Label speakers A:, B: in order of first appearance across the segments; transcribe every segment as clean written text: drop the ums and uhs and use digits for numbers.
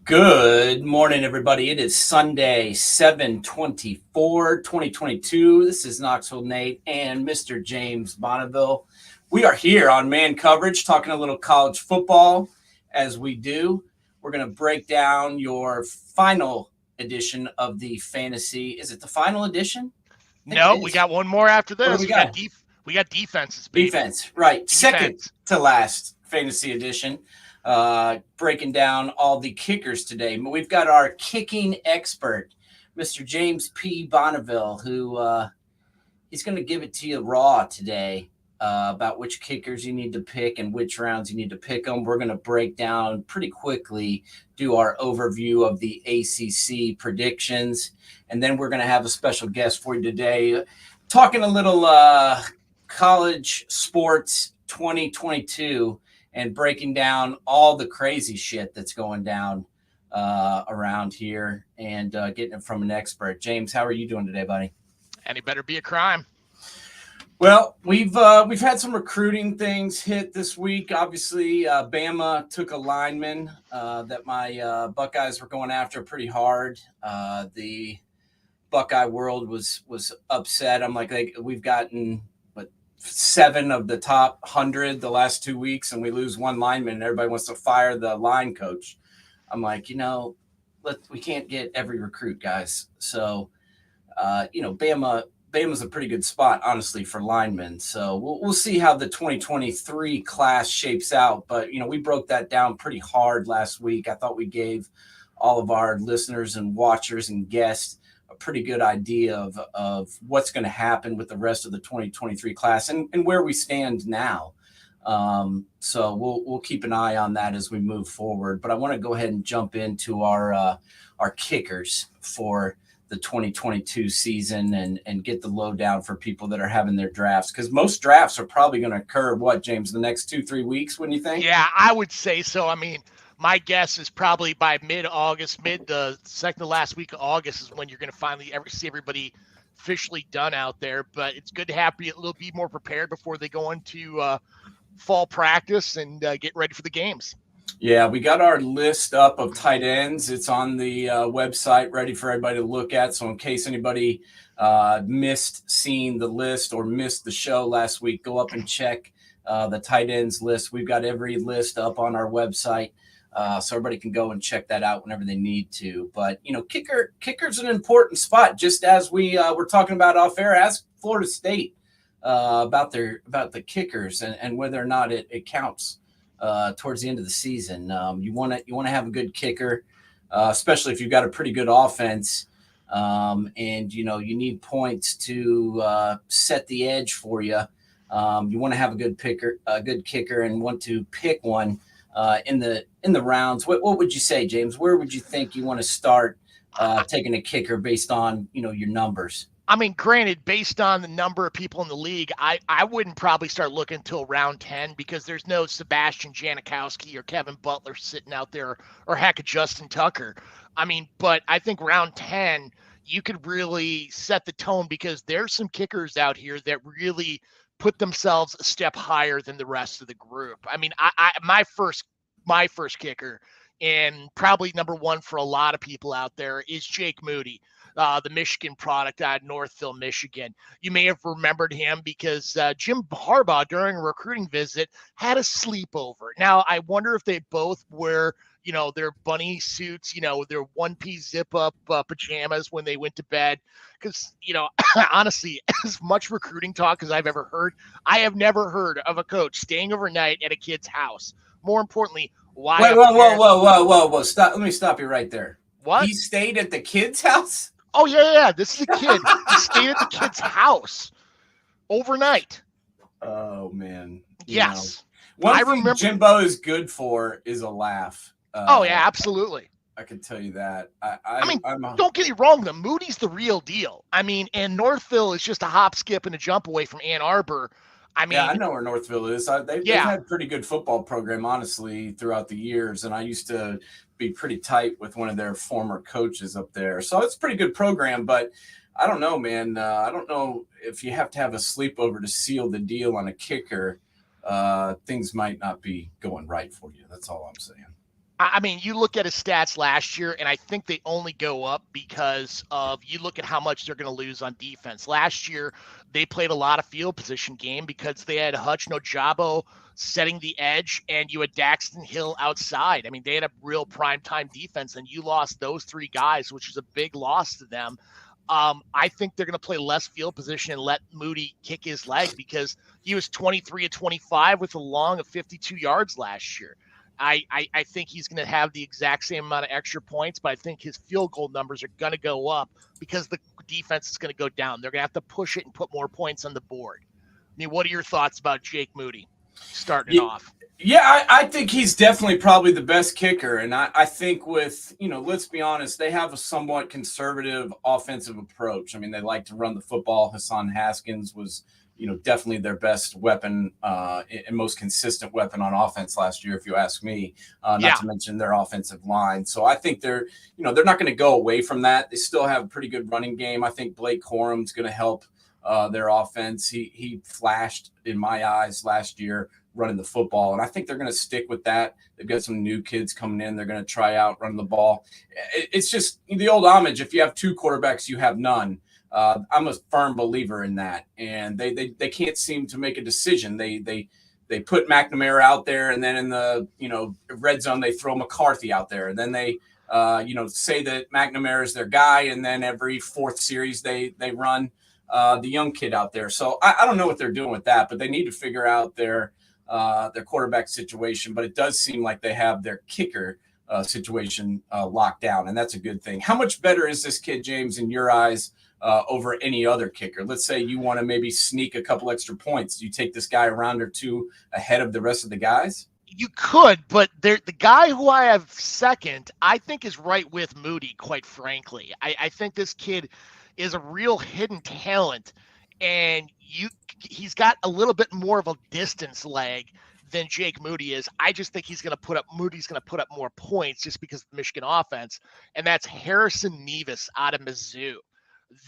A: Good morning, everybody. It is Sunday, 7/24/2022. This is Knoxville Nate and Mr. James Bonneville. We are here on Man Coverage talking a little college football as we do. We're going to break down your final edition of the fantasy. Is it the final edition?
B: No, we got one more after this.
A: What do we got?
B: We got defenses, baby.
A: Defense, right.
B: Defense.
A: Second to last fantasy edition. Breaking down all the kickers today. We've got our kicking expert, Mr. James P. Bonneville, who he's going to give it to you raw today about which kickers you need to pick and which rounds you need to pick them. We're going to break down pretty quickly, do our overview of the ACC predictions, and then we're going to have a special guest for you today, talking a little college sports 2022 and breaking down all the crazy shit that's going down around here and getting it from an expert. James, how are you doing today, buddy?
B: Any better be a crime.
A: Well, we've had some recruiting things hit this week. Obviously, Bama took a lineman that my Buckeyes were going after pretty hard. The Buckeye world was upset. I'm like we've gotten 7 of the top 100 the last 2 weeks, and we lose one lineman, and everybody wants to fire the line coach. I'm like, we can't get every recruit, guys. So, Bama's a pretty good spot, honestly, for linemen. So we'll see how the 2023 class shapes out. But, we broke that down pretty hard last week. I thought we gave all of our listeners and watchers and guests a pretty good idea of what's going to happen with the rest of the 2023 class and where we stand now. So we'll keep an eye on that as we move forward. But I want to go ahead and jump into our kickers for the 2022 season and get the lowdown for people that are having their drafts, because most drafts are probably going to occur, James, the next 2-3 weeks, wouldn't you think?
B: Yeah, I would say so. I mean, my guess is probably by mid-August, the second to last week of August is when you're going to finally see everybody officially done out there. But it's good to have a little bit more prepared before they go into fall practice and get ready for the games.
A: Yeah, we got our list up of tight ends. It's on the website, ready for everybody to look at. So in case anybody missed seeing the list or missed the show last week, go up and check the tight ends list. We've got every list up on our website. So everybody can go and check that out whenever they need to. But, kicker's an important spot, just as we were talking about off air. Ask Florida State about the kickers and whether or not it counts towards the end of the season. You want to have a good kicker, especially if you've got a pretty good offense, and you need points to set the edge for you. You want to have a good kicker, and want to pick one in the rounds. What would you say, James? Where would you think you want to start taking a kicker based on your numbers?
B: I mean, granted, based on the number of people in the league, I wouldn't probably start looking until round 10, because there's no Sebastian Janikowski or Kevin Butler sitting out there, or heck, Justin Tucker. I mean, but I think round 10, you could really set the tone, because there's some kickers out here that really put themselves a step higher than the rest of the group. I mean, my first kicker, and probably number one for a lot of people out there, is Jake Moody, the Michigan product out of Northville, Michigan. You may have remembered him because Jim Harbaugh, during a recruiting visit, had a sleepover. Now, I wonder if they both wear, their bunny suits, their one-piece zip-up pajamas when they went to bed. Because, honestly, as much recruiting talk as I've ever heard, I have never heard of a coach staying overnight at a kid's house. More importantly, why?
A: Wait, whoa! Stop! Let me stop you right there.
B: What?
A: He stayed at the kid's house?
B: Oh yeah. This is a kid. He stayed at the kid's house overnight.
A: Oh man.
B: Yes.
A: One thing Jimbo is good for is a laugh.
B: Oh yeah, absolutely.
A: I can tell you that.
B: Don't get me wrong. The Moody's the real deal. I mean, and Northville is just a hop, skip, and a jump away from Ann Arbor. I mean,
A: I know where Northville is. They've had a pretty good football program, honestly, throughout the years. And I used to be pretty tight with one of their former coaches up there. So it's a pretty good program. But I don't know, man. I don't know if you have to have a sleepover to seal the deal on a kicker. Things might not be going right for you. That's all I'm saying.
B: I mean, you look at his stats last year, and I think they only go up because of you look at how much they're going to lose on defense. Last year, they played a lot of field position game because they had Hutch Nojabo setting the edge, and you had Daxton Hill outside. I mean, they had a real primetime defense, and you lost those three guys, which is a big loss to them. I think they're going to play less field position and let Moody kick his leg because he was 23 of 25 with a long of 52 yards last year. I think he's going to have the exact same amount of extra points, but I think his field goal numbers are going to go up because the defense is going to go down. They're going to have to push it and put more points on the board. I mean, what are your thoughts about Jake Moody starting it off?
A: Yeah, I think he's definitely probably the best kicker. And I think with, let's be honest, they have a somewhat conservative offensive approach. I mean, they like to run the football. Hassan Haskins was, definitely their best weapon and most consistent weapon on offense last year, if you ask me, not to mention their offensive line. So I think they're not going to go away from that. They still have a pretty good running game. I think Blake Corum's going to help their offense. He flashed in my eyes last year running the football, and I think they're going to stick with that. They've got some new kids coming in. They're going to try out running the ball. It's just the old homage. If you have two quarterbacks, you have none. I'm a firm believer in that, and they can't seem to make a decision. They put McNamara out there, and then in the red zone they throw McCarthy out there, and then they say that McNamara is their guy, and then every fourth series they run the young kid out there. So I don't know what they're doing with that, but they need to figure out their quarterback situation. But it does seem like they have their kicker situation locked down, and that's a good thing. How much better is this kid, James, in your eyes, over any other kicker? Let's say you want to maybe sneak a couple extra points. Do you take this guy a round or two ahead of the rest of the guys?
B: You could, but the guy who I have second, I think is right with Moody, quite frankly. I think this kid is a real hidden talent, and he's got a little bit more of a distance leg than Jake Moody is. I just think Moody's going to put up more points just because of the Michigan offense, and that's Harrison Nevis out of Mizzou.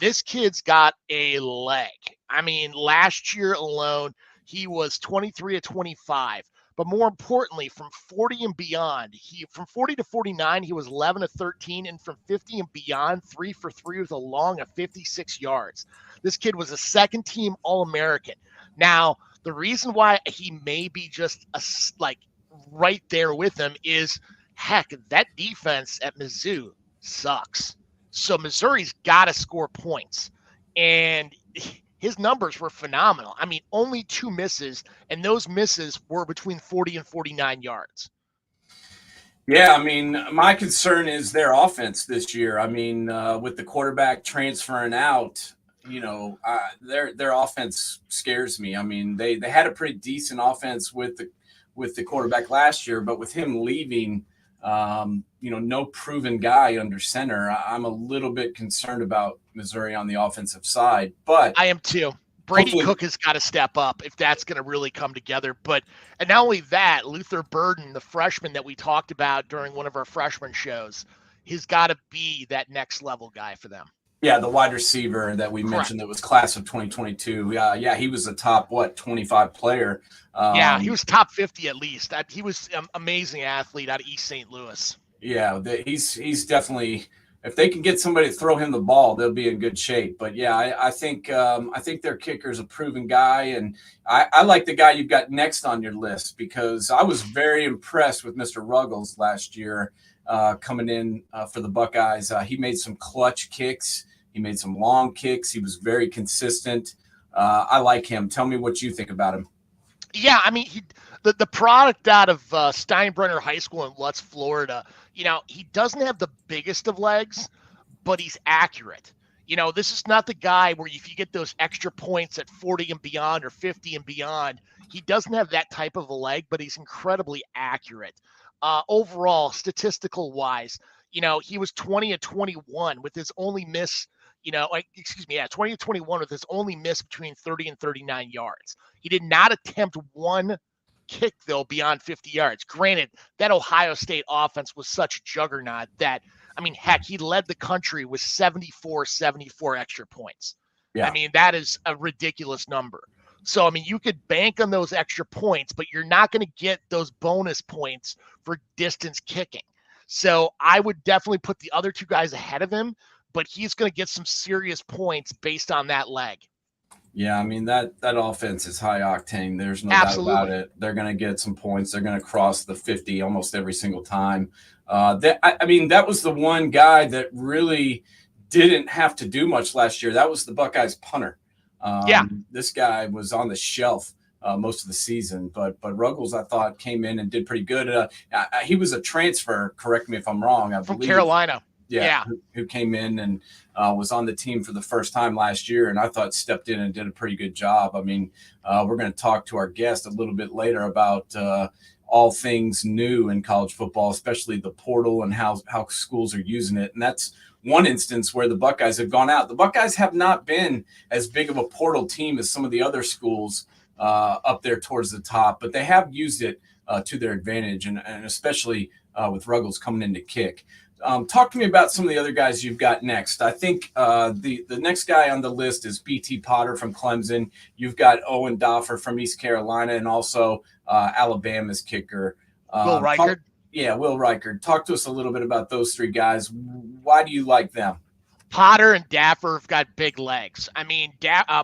B: This kid's got a leg. I mean, last year alone, he was 23 of 25. But more importantly, from 40 and beyond, from 40 to 49, he was 11 of 13. And from 50 and beyond, 3 for 3 with a long of 56 yards. This kid was a second-team All-American. Now, the reason why he may be just right there with him is, heck, that defense at Mizzou sucks. So Missouri's got to score points. And his numbers were phenomenal. I mean, only 2 misses, and those misses were between 40 and 49 yards.
A: Yeah, I mean, my concern is their offense this year. I mean, with the quarterback transferring out, their offense scares me. I mean, they had a pretty decent offense with the quarterback last year, but with him leaving, no proven guy under center, I'm a little bit concerned about Missouri on the offensive side. But
B: I am too. Brady Cook has got to step up if that's going to really come together. And not only that, Luther Burden, the freshman that we talked about during one of our freshman shows, he's got to be that next level guy for them.
A: Yeah, the wide receiver that we mentioned that was class of 2022. Yeah, he was a top 25 player.
B: He was top 50 at least. He was an amazing athlete out of East St. Louis.
A: Yeah, he's definitely. If they can get somebody to throw him the ball, they'll be in good shape. But yeah, I think their kicker is a proven guy, and I like the guy you've got next on your list because I was very impressed with Mr. Ruggles last year coming in for the Buckeyes. He made some clutch kicks. He made some long kicks. He was very consistent. I like him. Tell me what you think about him.
B: Yeah, I mean, the product out of Steinbrenner High School in Lutz, Florida, he doesn't have the biggest of legs, but he's accurate. This is not the guy where if you get those extra points at 40 and beyond or 50 and beyond, he doesn't have that type of a leg, but he's incredibly accurate. Overall, statistical wise, he was 20 of 21 with his only miss. 20 to 21 with his only miss between 30 and 39 yards. He did not attempt one kick, though, beyond 50 yards. Granted, that Ohio State offense was such a juggernaut that, I mean, heck, he led the country with 74 extra points. Yeah. I mean, that is a ridiculous number. So, I mean, you could bank on those extra points, but you're not going to get those bonus points for distance kicking. So I would definitely put the other two guys ahead of him, but he's going to get some serious points based on that leg.
A: Yeah, I mean that offense is high octane. There's no doubt about
B: Absolutely.
A: it. They're going to get some points. They're going to cross the 50 almost every single time. I mean, that was the one guy that really didn't have to do much last year. That was the Buckeyes punter.
B: Yeah.
A: This guy was on the shelf most of the season, but Ruggles, I thought, came in and did pretty good. He was a transfer. Correct me if I'm wrong. I
B: From
A: believe
B: Carolina. Yeah.
A: who came in and was on the team for the first time last year, and I thought stepped in and did a pretty good job. I mean, we're going to talk to our guest a little bit later about all things new in college football, especially the portal and how schools are using it. And that's one instance where the Buckeyes have gone out. The Buckeyes have not been as big of a portal team as some of the other schools up there towards the top, but they have used it to their advantage, and especially with Ruggles coming in to kick. Talk to me about some of the other guys you've got next. I think the next guy on the list is B.T. Potter from Clemson. You've got Owen Doffer from East Carolina, and also Alabama's kicker.
B: Will Reichard.
A: Will Reichard. Talk to us a little bit about those three guys. Why do you like them?
B: Potter and Daffer have got big legs. I mean,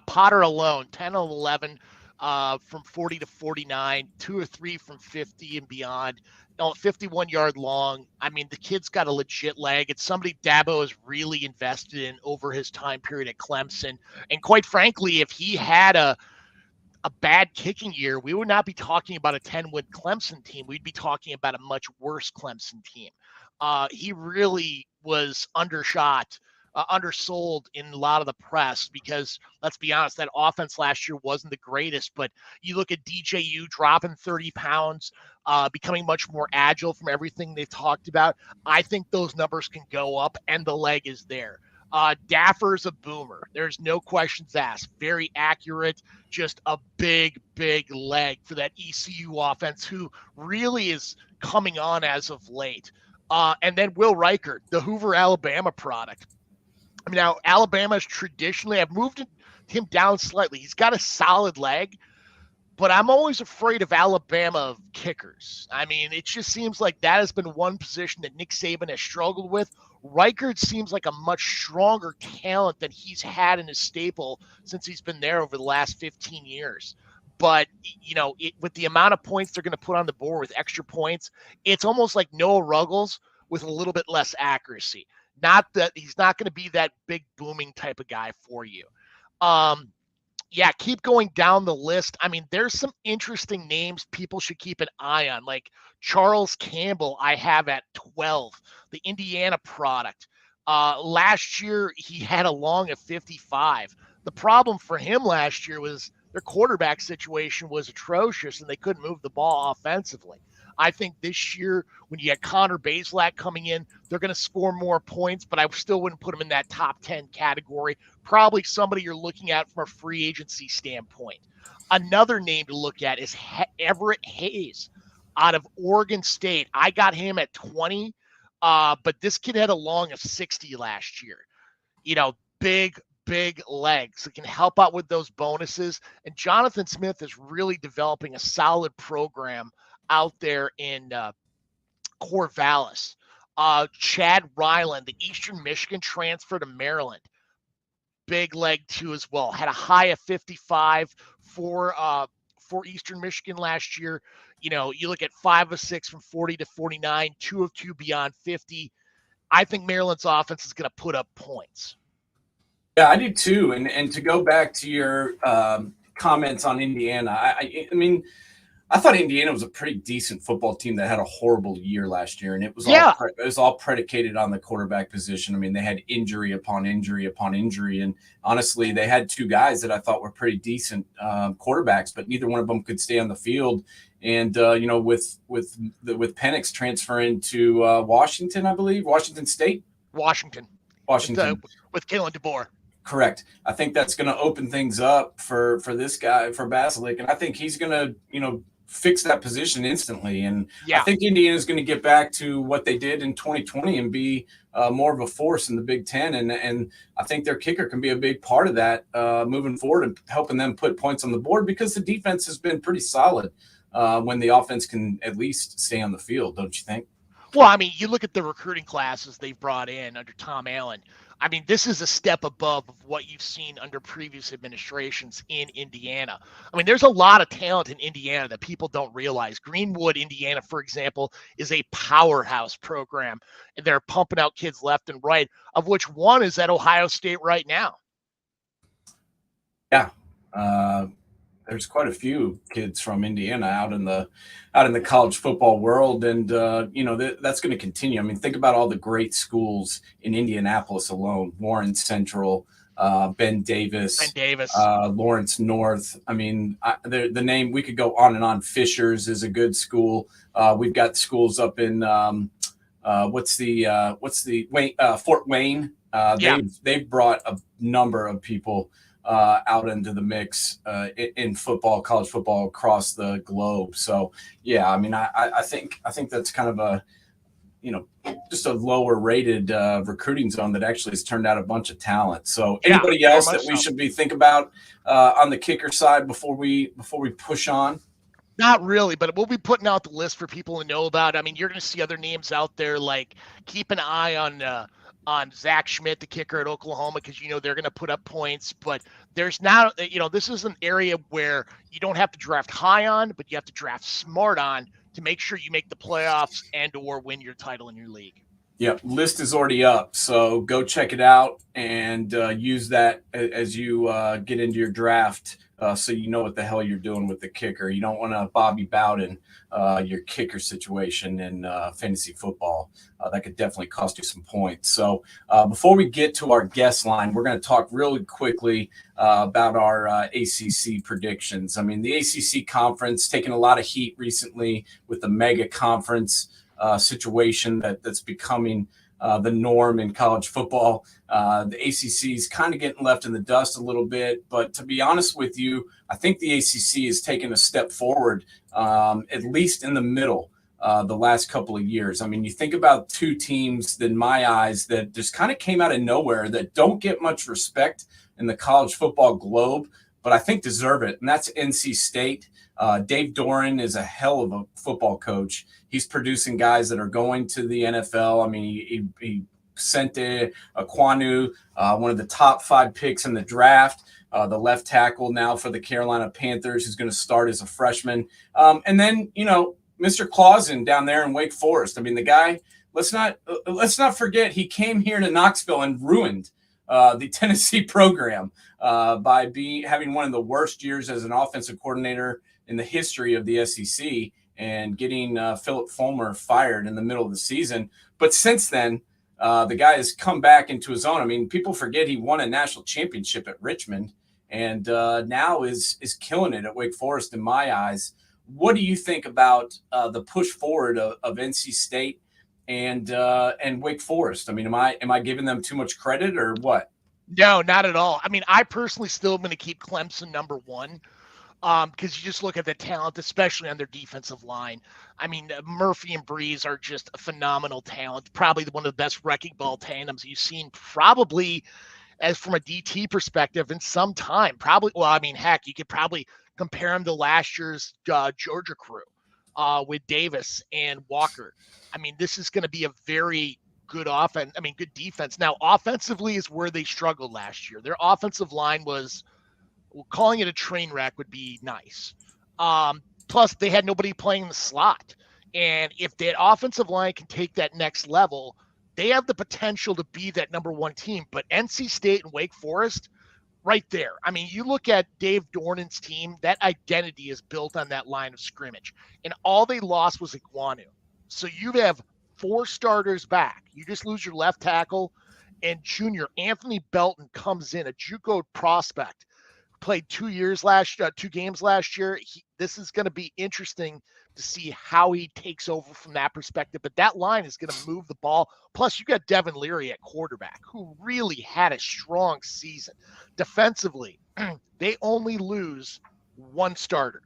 B: Potter alone, 10 of 11 from 40 to 49, 2 or 3 from 50 and beyond. 51-yard long. I mean, the kid's got a legit leg. It's somebody Dabo has really invested in over his time period at Clemson. And quite frankly, if he had a bad kicking year, we would not be talking about a 10-win Clemson team. We'd be talking about a much worse Clemson team. He really was undershot, undersold in a lot of the press because, let's be honest, that offense last year wasn't the greatest. But you look at DJU dropping 30 pounds, becoming much more agile from everything they've talked about. I think those numbers can go up, and the leg is there. Daffer's a boomer. There's no questions asked. Very accurate, just a big, big leg for that ECU offense, who really is coming on as of late. And then Will Reichard, the Hoover, Alabama product. I mean, now, Alabama's traditionally, I've moved him down slightly. He's got a solid leg, but I'm always afraid of Alabama kickers. I mean, it just seems like that has been one position that Nick Saban has struggled with. Reichard seems like a much stronger talent than he's had in his staple since he's been there over the last 15 years. But, with the amount of points they're going to put on the board with extra points, it's almost like Noah Ruggles with a little bit less accuracy. Not that he's not going to be that big booming type of guy for you. Keep going down the list. I mean, there's some interesting names people should keep an eye on, like Charles Campbell, I have at 12, the Indiana product. Last year, he had a long of 55. The problem for him last year was their quarterback situation was atrocious, and they couldn't move the ball offensively. I think this year, when you get Connor Bazelak coming in, they're going to score more points, but I still wouldn't put him in that top 10 category. Probably somebody you're looking at from a free agency standpoint. Another name to look at is Everett Hayes out of Oregon State. I got him at 20, but this kid had a long of 60 last year. Big legs. It can help out with those bonuses. And Jonathan Smith is really developing a solid program out there in Corvallis. Chad Ryland, the Eastern Michigan transfer to Maryland. Big leg too as well. Had a high of 55 for Eastern Michigan last year. You look at 5 of 6 from 40 to 49, 2 of 2 beyond 50. I think Maryland's offense is going to put up points.
A: Yeah, I do too. And to go back to your comments on Indiana, I mean, I thought Indiana was a pretty decent football team that had a horrible year last year, and it was all predicated on the quarterback position. I mean, they had injury upon injury upon injury, and honestly, they had 2 guys that I thought were pretty decent quarterbacks, but neither one of them could stay on the field. And with Penix transferring to Washington, I believe Washington State,
B: Washington, with Kalen DeBoer.
A: Correct. I think that's going to open things up for this guy, for Bazelak, and I think he's going to fix that position instantly. And I
B: Yeah.
A: think Indiana's going to get back to what they did in 2020 and be more of a force in the Big Ten. And I think their kicker can be a big part of that moving forward and helping them put points on the board, because the defense has been pretty solid when the offense can at least stay on the field, don't you think?
B: Well, I mean, you look at the recruiting classes they've brought in under Tom Allen. I mean, this is a step above of what you've seen under previous administrations in Indiana. I mean, there's a lot of talent in Indiana that people don't realize. Greenwood, Indiana, for example, is a powerhouse program, and they're pumping out kids left and right, of which one is at Ohio State right now.
A: Yeah. There's quite a few kids from Indiana out in the college football world, and that's going to continue. I mean, think about all the great schools in Indianapolis alone: Warren Central, Ben Davis, Lawrence North. I mean, the name, we could go on and on. Fishers is a good school. We've got schools up in Fort Wayne. They've brought a number of people out into the mix in football, college football across the globe. So yeah, I mean, I think that's kind of a, just a lower rated recruiting zone that actually has turned out a bunch of talent. So anybody else that we should be thinking about on the kicker side before we push on?
B: Not really, but we'll be putting out the list for people to know about. I mean, you're going to see other names out there, like keep an eye on Zach Schmidt, the kicker at Oklahoma, because they're going to put up points. But there's not, this is an area where you don't have to draft high on, but you have to draft smart on to make sure you make the playoffs and or win your title in your league.
A: Yep, list is already up, so go check it out and use that as you get into your draft, so you know what the hell you're doing with the kicker. You don't want to Bobby Bowden your kicker situation in fantasy football. That could definitely cost you some points. So before we get to our guest line, we're going to talk really quickly about our ACC predictions. I mean, the ACC conference taking a lot of heat recently with the mega conference situation that's becoming the norm in college football. The ACC is kind of getting left in the dust a little bit, but to be honest with you, I think the ACC has taken a step forward, at least in the middle, the last couple of years. I mean, you think about two teams, in my eyes, that just kind of came out of nowhere, that don't get much respect in the college football globe, but I think deserve it, and that's NC State. Dave Doran is a hell of a football coach. He's producing guys that are going to the NFL. I mean, he sent Aquanu, one of the top 5 picks in the draft, the left tackle now for the Carolina Panthers, who's going to start as a freshman. And then, Mr. Clausen down there in Wake Forest. I mean, the guy, let's not forget, he came here to Knoxville and ruined the Tennessee program by having one of the worst years as an offensive coordinator in the history of the SEC, and getting Philip Fulmer fired in the middle of the season. But since then, the guy has come back into his own. I mean, people forget he won a national championship at Richmond, and now is killing it at Wake Forest in my eyes. What do you think about the push forward of NC State and Wake Forest? I mean, am I giving them too much credit or what?
B: No, not at all. I mean, I personally still am going to keep Clemson number 1. Because you just look at the talent, especially on their defensive line. I mean, Murphy and Breeze are just a phenomenal talent, probably one of the best wrecking ball tandems you've seen, probably as from a DT perspective in some time. Probably, well, I mean, heck, you could probably compare them to last year's Georgia crew with Davis and Walker. I mean, this is going to be a very good offense. I mean, good defense. Now, offensively is where they struggled last year. Their offensive line was, calling it a train wreck would be nice. Plus, they had nobody playing in the slot. And if that offensive line can take that next level, they have the potential to be that number 1 team. But NC State and Wake Forest, right there. I mean, you look at Dave Dornan's team, that identity is built on that line of scrimmage. And all they lost was Aquanu. So you have 4 starters back. You just lose your left tackle, and junior Anthony Belton comes in, a JUCO prospect. Played 2 games last year. This is going to be interesting to see how he takes over from that perspective. But that line is going to move the ball. Plus, you got Devin Leary at quarterback, who really had a strong season. Defensively, they only lose 1 starter.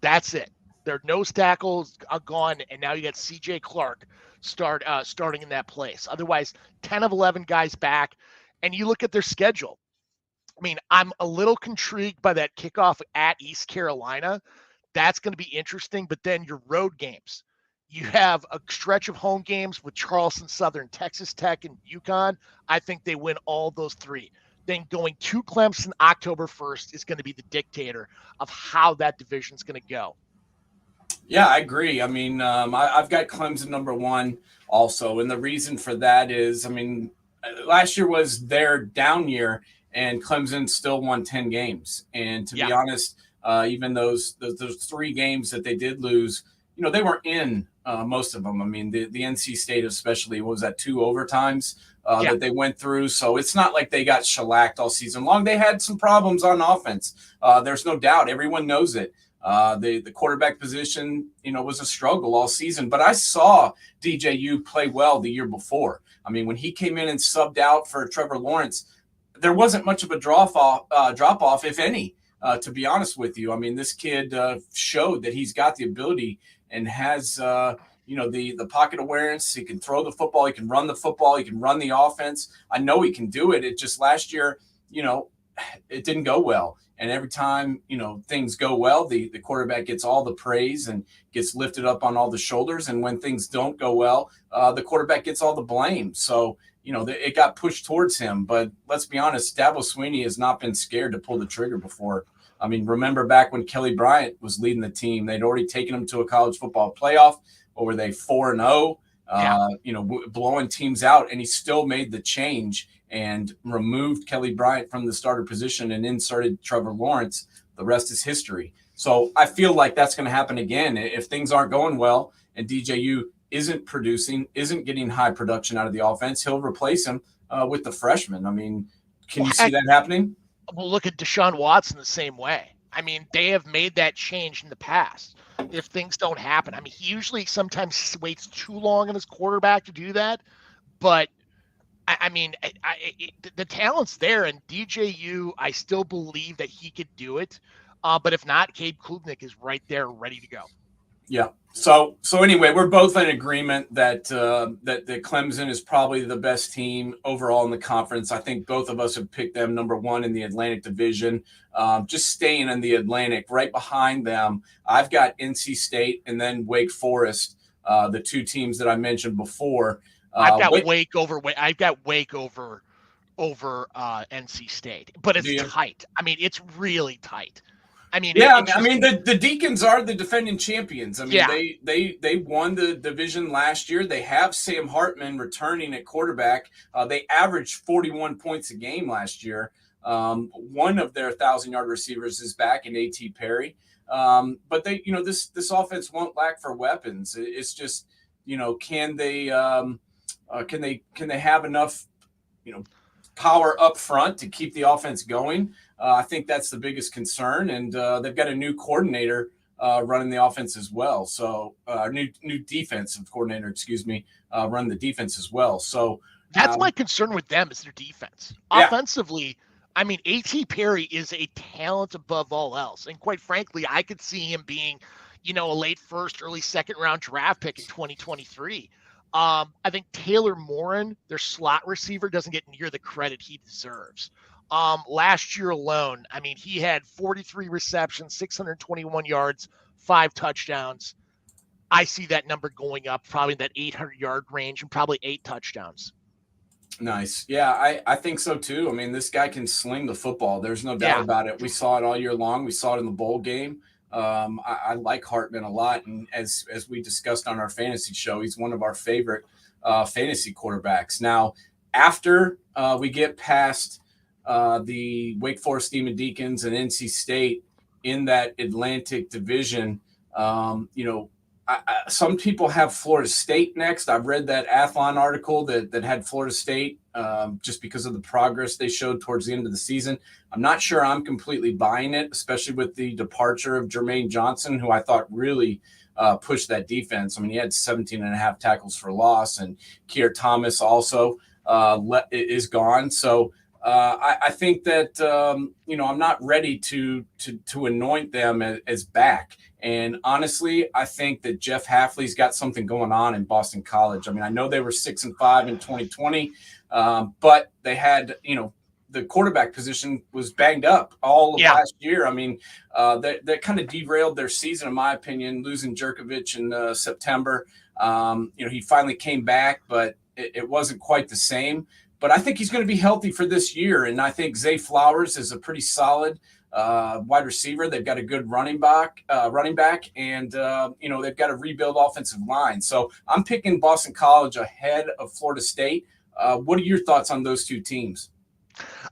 B: That's it. Their nose tackles are gone, and now you got C.J. Clark starting in that place. Otherwise, 10 of 11 guys back, and you look at their schedule. I mean, I'm a little intrigued by that kickoff at East Carolina. That's going to be interesting, but then your road games. You have a stretch of home games with Charleston Southern, Texas Tech, and UConn. I think they win all those three. Then going to Clemson October 1st is going to be the dictator of how that division is going to go.
A: Yeah, I agree. I mean, I've got Clemson number one also. And the reason for that is, I mean, last year was their down year, and Clemson still won 10 games. And to be honest, even those 3 games that they did lose, they weren't in most of them. I mean, the NC State especially, was that 2 overtimes that they went through. So it's not like they got shellacked all season long. They had some problems on offense. There's no doubt. Everyone knows it. The quarterback position, was a struggle all season. But I saw DJU play well the year before. I mean, when he came in and subbed out for Trevor Lawrence, there wasn't much of a drop off, if any, to be honest with you. I mean, this kid showed that he's got the ability and has, the pocket awareness. He can throw the football. He can run the football. He can run the offense. I know he can do it. It just last year, it didn't go well. And every time, things go well, the quarterback gets all the praise and gets lifted up on all the shoulders. And when things don't go well, the quarterback gets all the blame. So, it got pushed towards him. But let's be honest, Dabo Swinney has not been scared to pull the trigger before. I mean, remember back when Kelly Bryant was leading the team, they'd already taken him to a college football playoff. Or were they 4-0, blowing teams out, and he still made the change and removed Kelly Bryant from the starter position and inserted Trevor Lawrence. The rest is history. So I feel like that's going to happen again. If things aren't going well and DJU isn't producing, isn't getting high production out of the offense, he'll replace him with the freshman. I mean, can you see that happening?
B: Well, look at Deshaun Watson the same way. I mean, they have made that change in the past. If things don't happen, I mean, he usually sometimes waits too long on his quarterback to do that. But I mean, the talent's there, and DJU, I still believe that he could do it. But if not, Cade Klubnik is right there, ready to go.
A: Yeah. So anyway, we're both in agreement that that Clemson is probably the best team overall in the conference. I think both of us have picked them number one in the Atlantic Division. Just staying in the Atlantic, right behind them, I've got NC State and then Wake Forest, the 2 teams that I mentioned before.
B: I've got Wake over NC State, but it's tight. I mean, it's really tight. I mean,
A: the Deacons are the defending champions. I mean, they won the division last year. They have Sam Hartman returning at quarterback. They averaged 41 points a game last year. One of their 1,000-yard receivers is back in A.T. Perry. But they, this offense won't lack for weapons. It's just, can they have enough, power up front to keep the offense going? I think that's the biggest concern, and they've got a new coordinator running the offense as well. So new defensive coordinator, run the defense as well. So
B: that's my concern with them is their defense. Offensively, I mean, A.T. Perry is a talent above all else, and quite frankly, I could see him being, a late first, early second round draft pick in 2023. I think Taylor Morin, their slot receiver, doesn't get near the credit he deserves. Last year alone, I mean, he had 43 receptions, 621 yards, 5 touchdowns. I see that number going up probably in that 800-yard range and probably 8 touchdowns.
A: Nice. Yeah, I think so too. I mean, this guy can sling the football. There's no doubt about it. We saw it all year long. We saw it in the bowl game. I like Hartman a lot. And as we discussed on our fantasy show, he's one of our favorite fantasy quarterbacks. Now, after we get past the Wake Forest Demon Deacons and NC State in that Atlantic Division, some people have Florida State next. I've read that Athlon article that had Florida State just because of the progress they showed towards the end of the season. I'm not sure I'm completely buying it, especially with the departure of Jermaine Johnson, who I thought really pushed that defense. I mean, he had 17 and a half tackles for loss, and Keir Thomas also is gone. So I think that, I'm not ready to anoint them as back. And honestly, I think that Jeff Hafley's got something going on in Boston College. I mean, I know they were 6-5 in 2020, but they had, the quarterback position was banged up all of last year. I mean, that kind of derailed their season, in my opinion, losing Jerkovich in September. He finally came back, but it wasn't quite the same. But I think he's going to be healthy for this year. And I think Zay Flowers is a pretty solid wide receiver. They've got a good running back, and they've got a rebuild offensive line. So I'm picking Boston College ahead of Florida State. What are your thoughts on those two teams?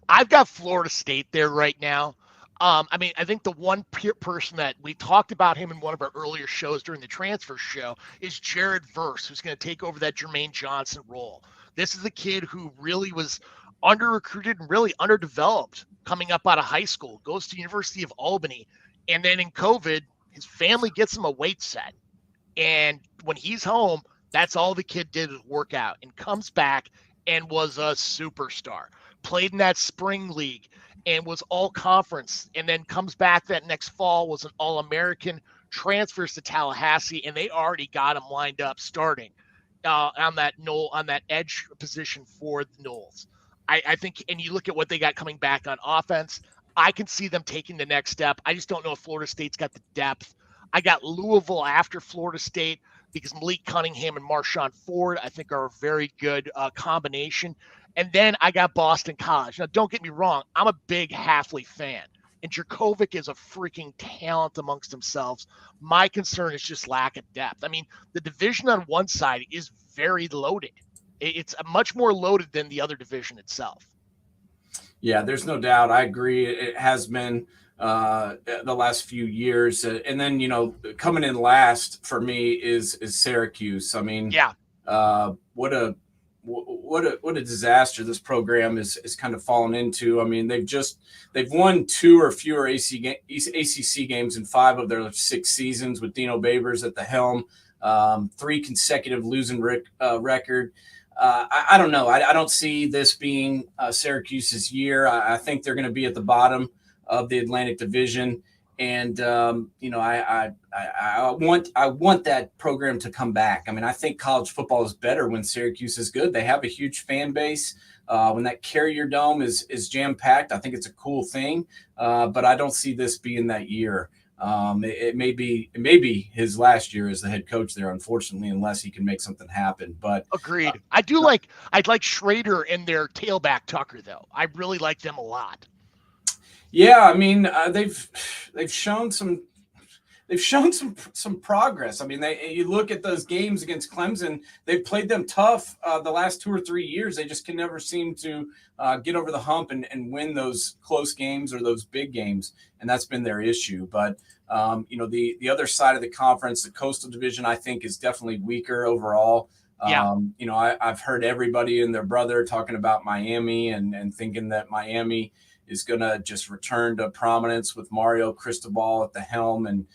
B: I've got Florida State there right now. I think the one person that we talked about him in one of our earlier shows during the transfer show is Jared Verse, who's going to take over that Jermaine Johnson role. This is a kid who really was under-recruited and really underdeveloped coming up out of high school, goes to University of Albany, and then in COVID, his family gets him a weight set. And when he's home, that's all the kid did was work out and comes back and was a superstar. Played in that spring league and was all conference, and then comes back that next fall, was an All-American, transfers to Tallahassee, and they already got him lined up starting on that edge position for the Noles. I think, and you look at what they got coming back on offense, I can see them taking the next step. I just don't know if Florida State's got the depth. I got Louisville after Florida State because Malik Cunningham and Marshawn Ford, I think, are a very good combination. And then I got Boston College. Now, don't get me wrong. I'm a big Hafley fan, and Jerkovic is a freaking talent amongst themselves. My concern is just lack of depth. I mean, the division on one side is very loaded. It's much more loaded than the other division itself.
A: Yeah, there's no doubt. I agree. It has been the last few years. And then, coming in last for me is Syracuse. I mean, what a disaster this program is kind of fallen into. I mean, they've won 2 or fewer ACC games in 5 of their 6 seasons with Dino Babers at the helm. 3 consecutive losing record. I don't know. I don't see this being Syracuse's year. I think they're going to be at the bottom of the Atlantic Division, and I want that program to come back. I mean, I think college football is better when Syracuse is good. They have a huge fan base. When that Carrier Dome is jam packed, I think it's a cool thing. But I don't see this being that year. It may be his last year as the head coach there, unfortunately, unless he can make something happen. But
B: agreed. I'd like Schrader and their tailback Tucker, though. I really like them a lot.
A: Yeah, I mean, they've shown some progress. I mean, you look at those games against Clemson, they've played them tough the last 2 or 3 years. They just can never seem to get over the hump and win those close games or those big games, and that's been their issue. But the other side of the conference, the Coastal Division, I think is definitely weaker overall.
B: Yeah.
A: I've heard everybody and their brother talking about Miami and thinking that Miami is going to just return to prominence with Mario Cristobal at the helm and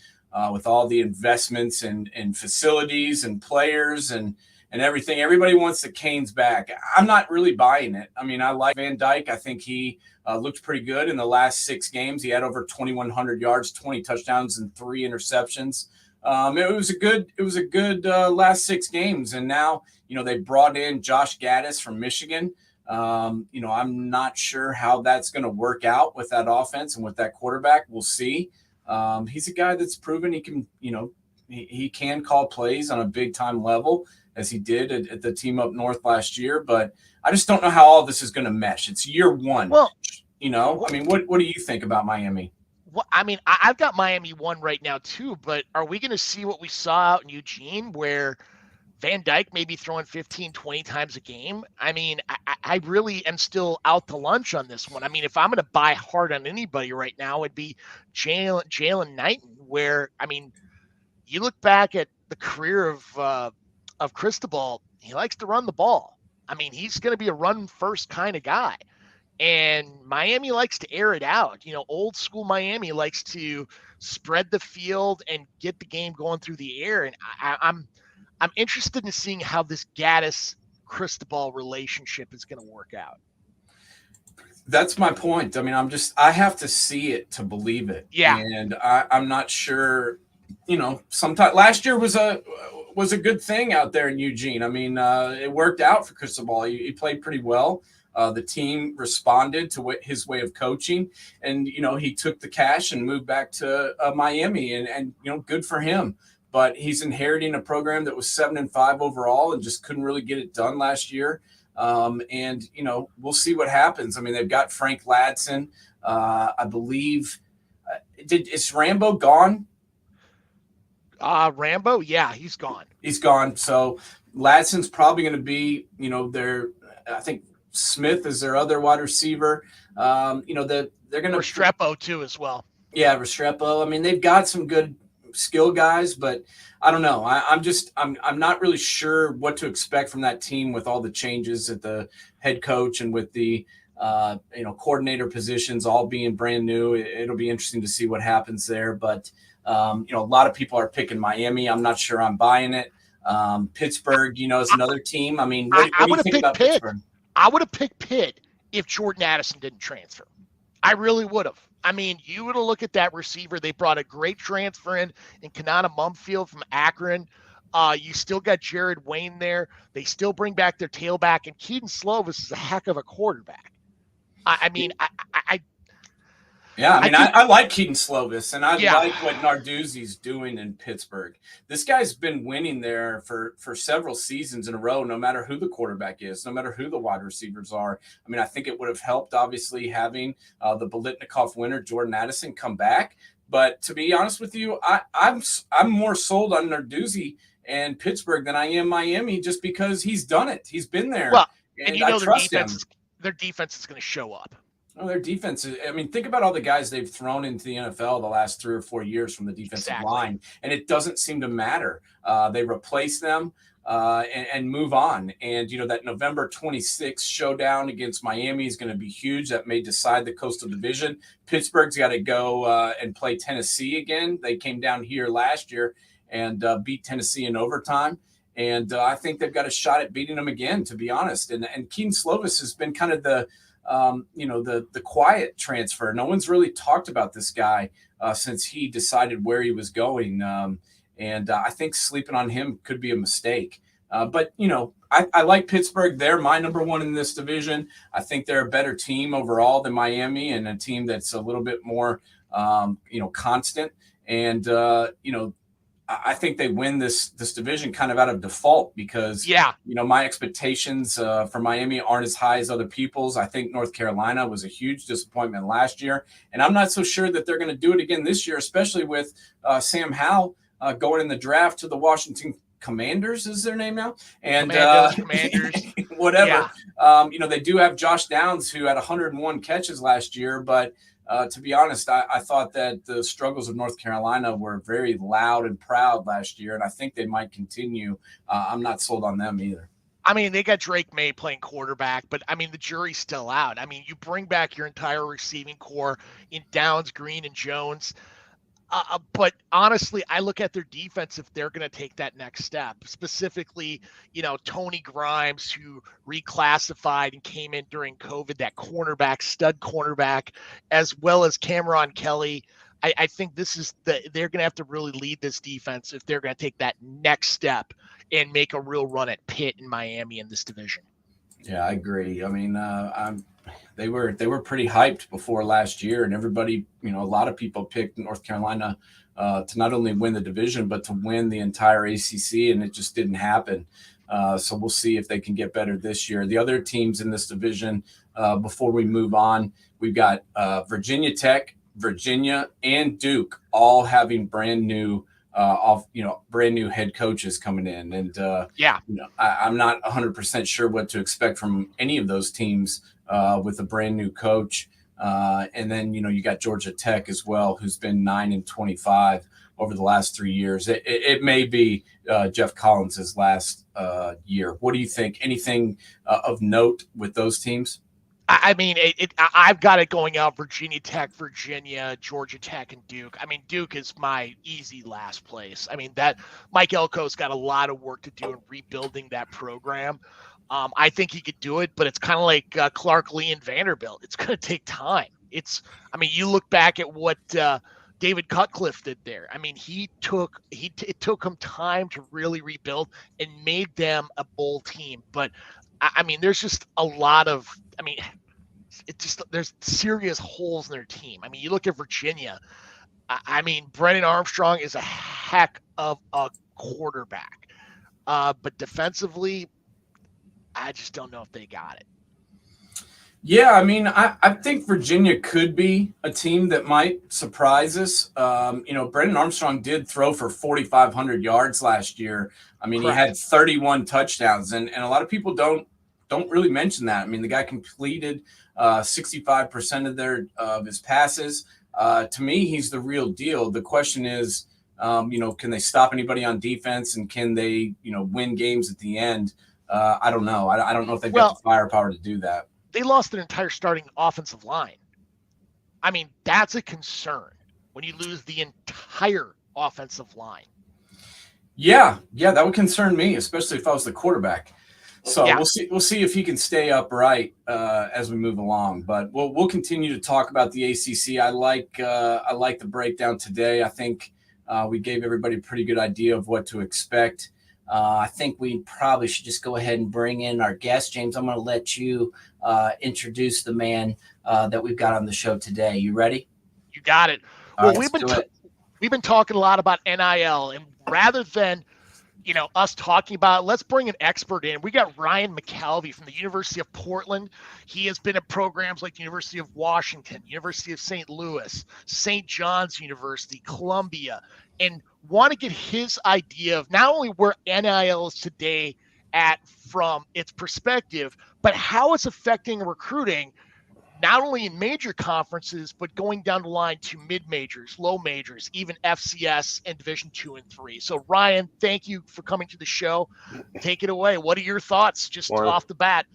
A: with all the investments and facilities and players and everything. Everybody wants the Canes back. I'm not really buying it. I mean, I like Van Dyke. I think he looked pretty good in the last 6 games. He had over 2,100 yards, 20 touchdowns, and 3 interceptions. It was a good last 6 games. And now, they brought in Josh Gaddis from Michigan. I'm not sure how that's going to work out with that offense and with that quarterback. We'll see. He's a guy that's proven he can, he can call plays on a big time level as he did at the team up north last year. But I just don't know how all this is going to mesh. It's year 1. Well, I mean, what do you think about Miami?
B: Well, I mean, I've got Miami 1 right now too, but are we going to see what we saw out in Eugene where Van Dyke may be throwing 15, 20 times a game? I mean, I really am still out to lunch on this one. I mean, if I'm going to buy hard on anybody right now, it'd be Jalen Knighton, where, I mean, you look back at the career of Cristobal, he likes to run the ball. I mean, he's going to be a run-first kind of guy. And Miami likes to air it out. Old school Miami likes to spread the field and get the game going through the air. And I'm interested in seeing how this Gaddis-Cristobal relationship is going to work out.
A: That's my point. I mean, I have to see it to believe it.
B: Yeah.
A: And I'm not sure Sometimes last year was a good thing out there in Eugene. I mean, it worked out for Cristobal. He played pretty well. The team responded to his way of coaching, and he took the cash and moved back to Miami, and good for him. But he's inheriting a program that was 7-5 overall and just couldn't really get it done last year. And we'll see what happens. I mean, they've got Frank Ladson, I believe. Is Rambo gone?
B: Rambo, yeah, he's gone.
A: He's gone. So Ladson's probably going to be, I think Smith is their other wide receiver. They're going to
B: Restrepo too as well.
A: Yeah, Restrepo. I mean, they've got some good skill guys, but I don't know. I'm not really sure what to expect from that team with all the changes at the head coach and with the coordinator positions all being brand new. It'll be interesting to see what happens there. But a lot of people are picking Miami. I'm not sure I'm buying it. Pittsburgh, is another team. I mean, what do you think about
B: Pitt.
A: Pittsburgh?
B: I would have picked Pitt if Jordan Addison didn't transfer. I really would have. I mean, you would have looked at that receiver. They brought a great transfer in Kanata Mumfield from Akron. You still got Jared Wayne there. They still bring back their tailback, and Keaton Slovis is a heck of a quarterback. I
A: like Keaton Slovis, and I like what Narduzzi's doing in Pittsburgh. This guy's been winning there for several seasons in a row, no matter who the quarterback is, no matter who the wide receivers are. I mean, I think it would have helped, obviously, having the Biletnikoff winner, Jordan Addison, come back. But to be honest with you, I'm more sold on Narduzzi and Pittsburgh than I am Miami, just because he's done it. He's been there.
B: Well,
A: and I trust him.
B: Their defense is going to show up.
A: Oh, their defense is, I mean, think about all the guys they've thrown into the NFL the last 3 or 4 years from the defensive line, and it doesn't seem to matter. They replace them and move on. And, that November 26th showdown against Miami is going to be huge. That may decide the Coastal Division. Pittsburgh's got to go and play Tennessee again. They came down here last year and beat Tennessee in overtime. And I think they've got a shot at beating them again, to be honest. And Keaton Slovis has been kind of the quiet transfer. No one's really talked about this guy since he decided where he was going. And I think sleeping on him could be a mistake. But I like Pittsburgh. They're my number one in this division. I think they're a better team overall than Miami, and a team that's a little bit more, constant. And, I think they win this division kind of out of default because, my expectations for Miami aren't as high as other people's. I think North Carolina was a huge disappointment last year, and I'm not so sure that they're going to do it again this year, especially with Sam Howell going in the draft to the Washington Commanders is their name now, and
B: Commanders.
A: Whatever. They do have Josh Downs, who had 101 catches last year, but to be honest, I thought that the struggles of North Carolina were very loud and proud last year, and I think they might continue. I'm not sold on them either.
B: I mean, they got Drake May playing quarterback, but I mean, the jury's still out. I mean, you bring back your entire receiving core in Downs, Green, and Jones. But honestly, I look at their defense if they're going to take that next step. Specifically, Tony Grimes, who reclassified and came in during COVID, that stud cornerback, as well as Cameron Kelly. I think they're going to have to really lead this defense if they're going to take that next step and make a real run at Pitt and Miami in this division.
A: Yeah, I agree. I mean, they were pretty hyped before last year, and everybody, a lot of people picked North Carolina to not only win the division but to win the entire ACC, and it just didn't happen. So we'll see if they can get better this year. The other teams in this division, before we move on, we've got Virginia Tech, Virginia, and Duke all having brand new head coaches coming in. And, I'm not 100% sure what to expect from any of those teams with a brand new coach. And then, you got Georgia Tech as well, who's been 9-25 over the last 3 years. It may be Jeff Collins' last year. What do you think? Anything of note with those teams?
B: I mean, I've got it going out Virginia Tech, Virginia, Georgia Tech, and Duke. I mean, Duke is my easy last place. I mean, that Mike Elko's got a lot of work to do in rebuilding that program. I think he could do it, but it's kind of like Clark Lee and Vanderbilt. It's going to take time. You look back at what David Cutcliffe did there. I mean, it took him time to really rebuild and made them a bowl team. But I mean, there's just a lot of, I mean, there's serious holes in their team. I mean, you look at Virginia. I mean, Brennan Armstrong is a heck of a quarterback. But defensively, I just don't know if they got it.
A: Yeah, I mean, I think Virginia could be a team that might surprise us. Brendan Armstrong did throw for 4,500 yards last year. I mean,
B: Correct.
A: He had 31 touchdowns, and a lot of people don't really mention that. I mean, the guy completed 65% of his passes. To me, he's the real deal. The question is, can they stop anybody on defense, and can they, win games at the end? I don't know. I don't know if they've got the firepower to do that.
B: They lost their entire starting offensive line. I mean, that's a concern when you lose the entire offensive line.
A: Yeah, that would concern me, especially if I was the quarterback. So
B: Yeah.
A: We'll see if he can stay upright as we move along. But we'll continue to talk about the ACC. I like the breakdown today. I think we gave everybody a pretty good idea of what to expect. I think we probably should just go ahead and bring in our guest. James, I'm going to let you introduce the man that we've got on the show today. You ready?
B: You got it.
A: All
B: Well,
A: right,
B: we've been talking a lot about NIL, and rather than us talking about it, let's bring an expert in. We got Ryan McAlvey from the University of Portland. He has been at programs like the University of Washington, University of St. Louis, St. John's University, Columbia, and want to get his idea of not only where NIL is today at from its perspective, but how it's affecting recruiting, not only in major conferences, but going down the line to mid-majors, low majors, even FCS and Division 2 and 3. So, Ryan, thank you for coming to the show. Take it away. What are your thoughts just off the bat?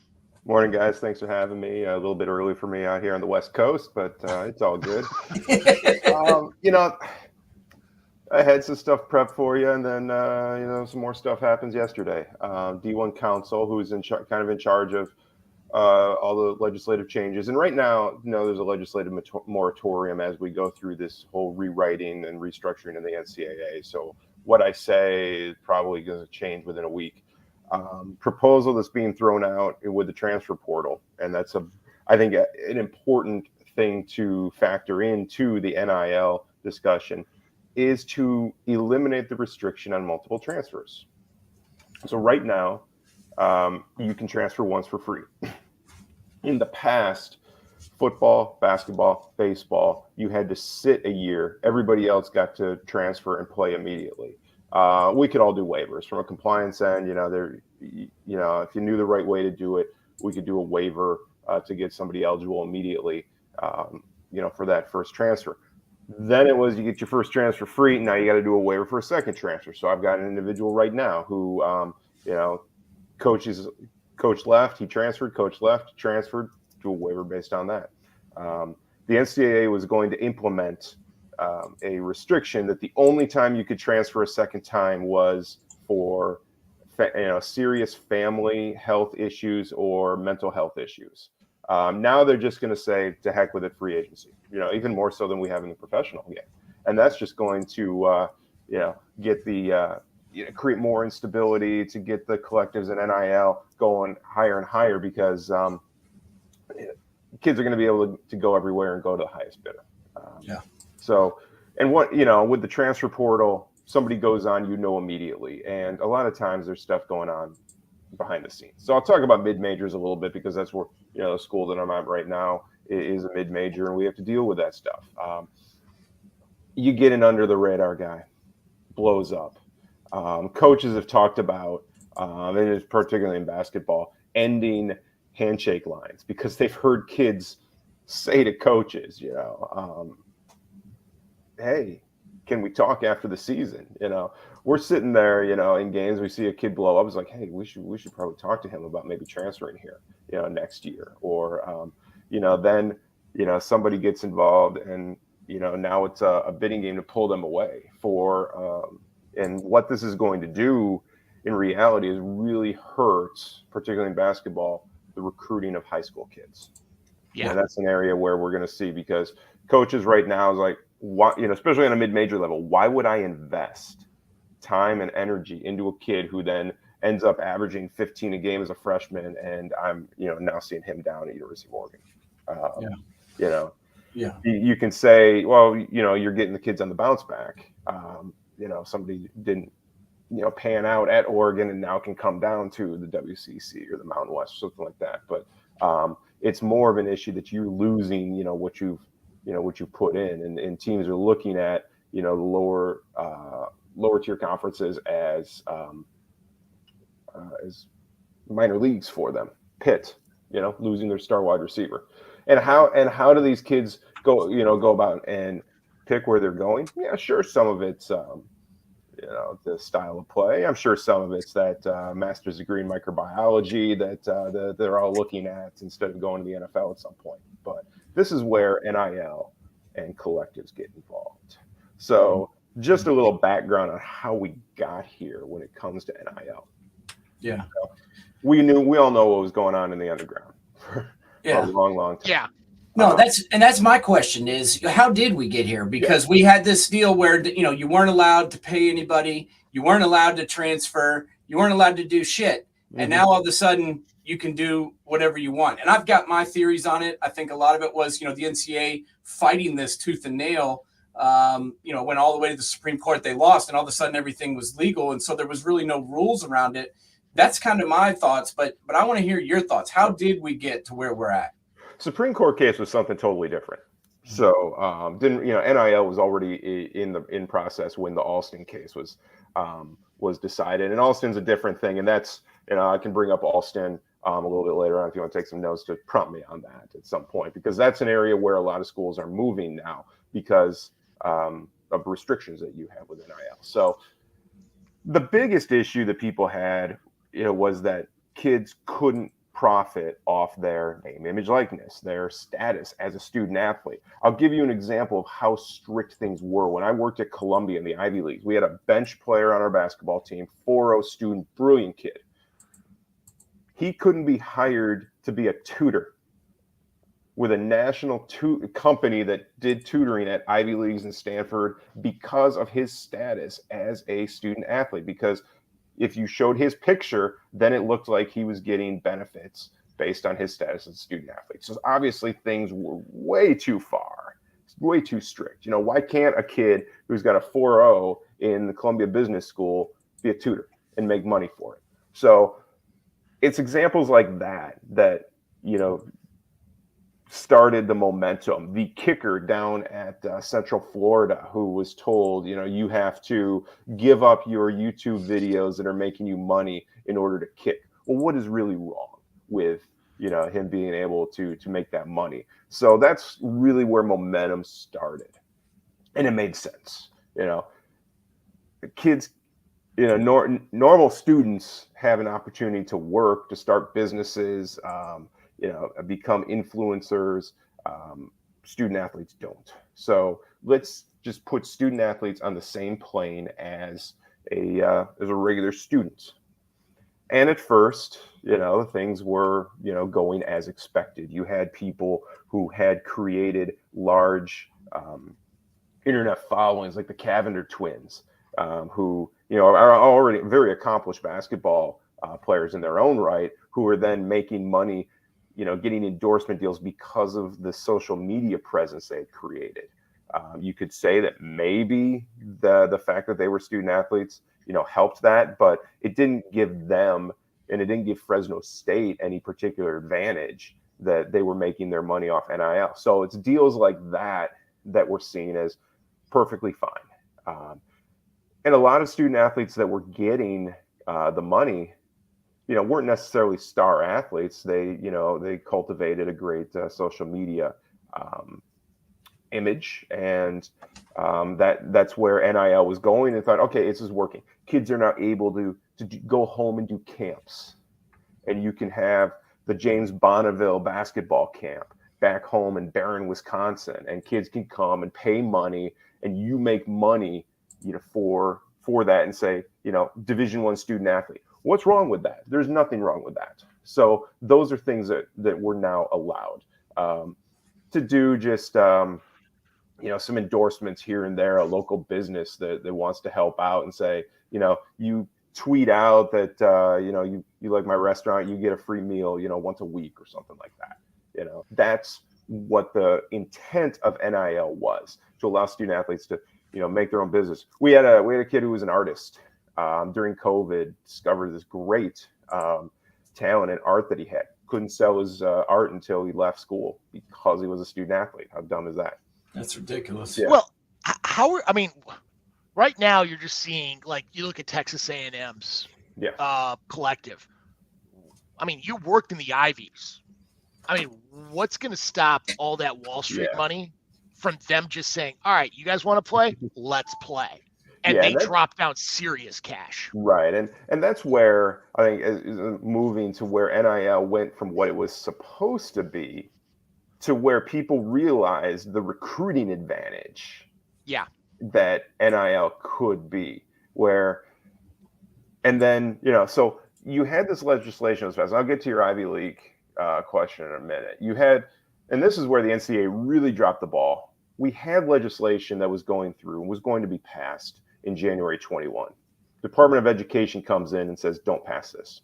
C: Morning, guys. Thanks for having me. A little bit early for me out here on the West Coast, but it's all good. I had some stuff prepped for you, and then some more stuff happens yesterday. D1 Council, who's in charge of all the legislative changes, and right now, there's a legislative moratorium as we go through this whole rewriting and restructuring of the NCAA. So what I say is probably going to change within a week. Proposal that's being thrown out with the transfer portal, and that's I think an important thing to factor into the NIL discussion, is to eliminate the restriction on multiple transfers. So right now, you can transfer once for free. In the past, football, basketball, baseball, you had to sit a year. Everybody else got to transfer and play immediately. We could all do waivers from a compliance end. If you knew the right way to do it, we could do a waiver to get somebody eligible immediately, for that first transfer. Then it was you get your first transfer free. Now you got to do a waiver for a second transfer. So I've got an individual right now who, coach left, he transferred, coach left, transferred, do a waiver based on that. The NCAA was going to implement a restriction that the only time you could transfer a second time was for serious family health issues or mental health issues. Now they're just going to say, to heck with it, free agency, even more so than we have in the professional game. And that's just going to, get the, create more instability, to get the collectives and NIL going higher and higher, because kids are going to be able to go everywhere and go to the highest bidder. So, and with the transfer portal, somebody goes on, immediately. And a lot of times there's stuff going on behind the scenes. So I'll talk about mid-majors a little bit, because that's where, the school that I'm at right now is a mid-major, and we have to deal with that stuff. You get an under the radar guy, blows up. Coaches have talked about, and it's particularly in basketball, ending handshake lines, because they've heard kids say to coaches, hey, can we talk after the season? We're sitting there, in games, we see a kid blow up. It's like, hey, we should probably talk to him about maybe transferring here, next year. Or, then, somebody gets involved, and, now it's a bidding game to pull them away for, and what this is going to do in reality is really hurt, particularly in basketball, the recruiting of high school kids. Yeah. And that's an area where we're going to see, because coaches right now is like, why, especially on a mid-major level, why would I invest time and energy into a kid who then ends up averaging 15 a game as a freshman, and I'm, now seeing him down at University of Oregon? You can say, well, you're getting the kids on the bounce back. Somebody didn't, pan out at Oregon and now can come down to the WCC or the Mountain West, something like that. But it's more of an issue that you're losing, what you've put in, and teams are looking at, the lower tier conferences as minor leagues for them. Pitt, losing their star wide receiver, and how do these kids go about and pick where they're going? Yeah, sure. Some of it's, the style of play. I'm sure some of it's that master's degree in microbiology that they're all looking at instead of going to the NFL at some point. But this is where NIL and collectives get involved. So just a little background on how we got here when it comes to NIL.
A: Yeah.
C: We all know what was going on in the underground for a long, long time.
B: Yeah.
A: No, that's my question is, how did we get here? Because we had this deal where, you weren't allowed to pay anybody. You weren't allowed to transfer. You weren't allowed to do shit. And now all of a sudden you can do whatever you want. And I've got my theories on it. I think a lot of it was, the NCAA fighting this tooth and nail, went all the way to the Supreme Court. They lost, and all of a sudden everything was legal. And so there was really no rules around it. That's kind of my thoughts, but I want to hear your thoughts. How did we get to where we're at?
C: Supreme Court case was something totally different. So NIL was already in process when the Alston case was decided, and Alston's a different thing, and that's, I can bring up Alston a little bit later on if you want to take some notes to prompt me on that at some point, because that's an area where a lot of schools are moving now because of restrictions that you have with NIL. So the biggest issue that people had, was that kids couldn't profit off their name, image, likeness, their status as a student athlete. I'll give you an example of how strict things were. When I worked at Columbia in the Ivy Leagues, we had a bench player on our basketball team, 4.0 student, brilliant kid. He couldn't be hired to be a tutor with a national company that did tutoring at Ivy Leagues and Stanford because of his status as a student athlete. Because if you showed his picture, then it looked like he was getting benefits based on his status as a student athlete. So obviously things were way too far, way too strict. Why can't a kid who's got a 4.0 in the Columbia Business School be a tutor and make money for it? So it's examples like that, started the momentum. The kicker down at Central Florida, who was told, you have to give up your YouTube videos that are making you money in order to kick. Well, what is really wrong with, him being able to make that money? So that's really where momentum started. And it made sense. The kids, normal students have an opportunity to work, to start businesses, become influencers. Student athletes don't. So let's just put student athletes on the same plane as a regular student. And at first, things were, going as expected. You had people who had created large internet followings, like the Cavender twins, who, are already very accomplished basketball players in their own right, who are then making money, getting endorsement deals because of the social media presence they had created. You could say that maybe the fact that they were student athletes, helped that, but it didn't give them, and it didn't give Fresno State any particular advantage that they were making their money off NIL. So it's deals like that we're seeing as perfectly fine. And a lot of student athletes that were getting the money, weren't necessarily star athletes. They cultivated a great social media image, and that's where NIL was going, and thought, okay, this is working. Kids are now able to go home and do camps, and you can have the James Bonneville basketball camp back home in Barron, Wisconsin, and kids can come and pay money, and you make money, for that, and say, Division I student athlete. What's wrong with that? There's nothing wrong with that. So those are things that we're now allowed to do, just some endorsements here and there, a local business that wants to help out and say, you tweet out that, you like my restaurant, you get a free meal, once a week or something like that. That's what the intent of NIL was, to allow student athletes to, make their own business. We had a kid who was an artist during COVID, discovered this great talent and art that he had. Couldn't sell his art until he left school because he was a student athlete. How dumb is that?
A: That's ridiculous.
C: Yeah.
B: Well, right now you're just seeing, like, you look at Texas A&M's collective. You worked in the Ivies. What's going to stop all that Wall Street money from them just saying, all right, you guys want to play? Let's play. And they drop down serious cash.
C: Right. And that's where I think is moving to where NIL went from what it was supposed to be to where people realized the recruiting advantage that NIL could be. So you had this legislation as fast. I'll get to your Ivy League question in a minute. And this is where the NCAA really dropped the ball. We had legislation that was going through and was going to be passed in January 21. Department of Education comes in and says, don't pass this.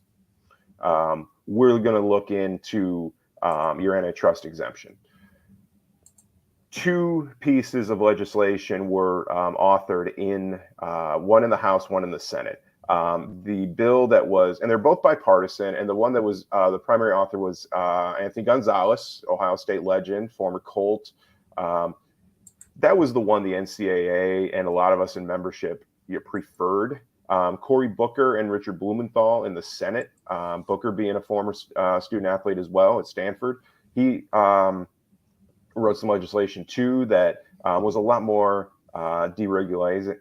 C: We're going to look into your antitrust exemption. 2 pieces of legislation were authored in one in the House, one in the Senate. The bill that was, and they're both bipartisan, and the one that was the primary author was Anthony Gonzalez, Ohio State legend, former Colt. That was the one the NCAA and a lot of us in membership preferred. Cory Booker and Richard Blumenthal in the Senate, Booker being a former student athlete as well at Stanford. He wrote some legislation too that was a lot more deregulated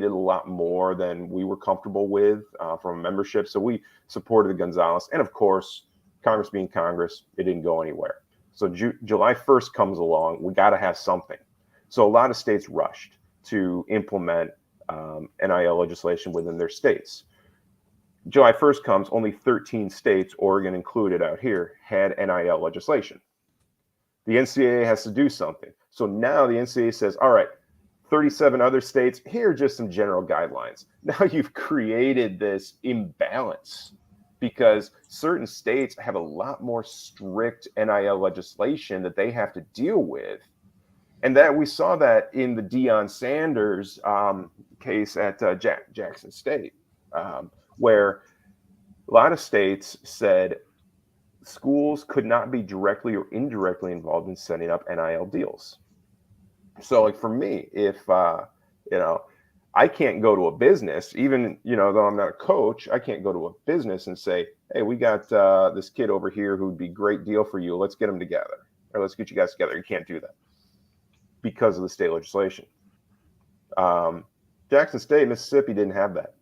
C: a lot more than we were comfortable with from a membership. So we supported the Gonzalez. And of course, Congress being Congress, it didn't go anywhere. So July 1st comes along, we got to have something. So a lot of states rushed to implement NIL legislation within their states. July 1st comes, only 13 states, Oregon included out here, had NIL legislation. The NCAA has to do something. So now the NCAA says, all right, 37 other states, here are just some general guidelines. Now you've created this imbalance because certain states have a lot more strict NIL legislation that they have to deal with. And that we saw that in the Deion Sanders case at Jackson State, where a lot of states said schools could not be directly or indirectly involved in setting up NIL deals. So like for me, if, I can't go to a business, even, though I'm not a coach, I can't go to a business and say, hey, we got this kid over here who'd be a great deal for you. Let's get them together, or let's get you guys together. You can't do that because of the state legislation. Jackson State, Mississippi didn't have that.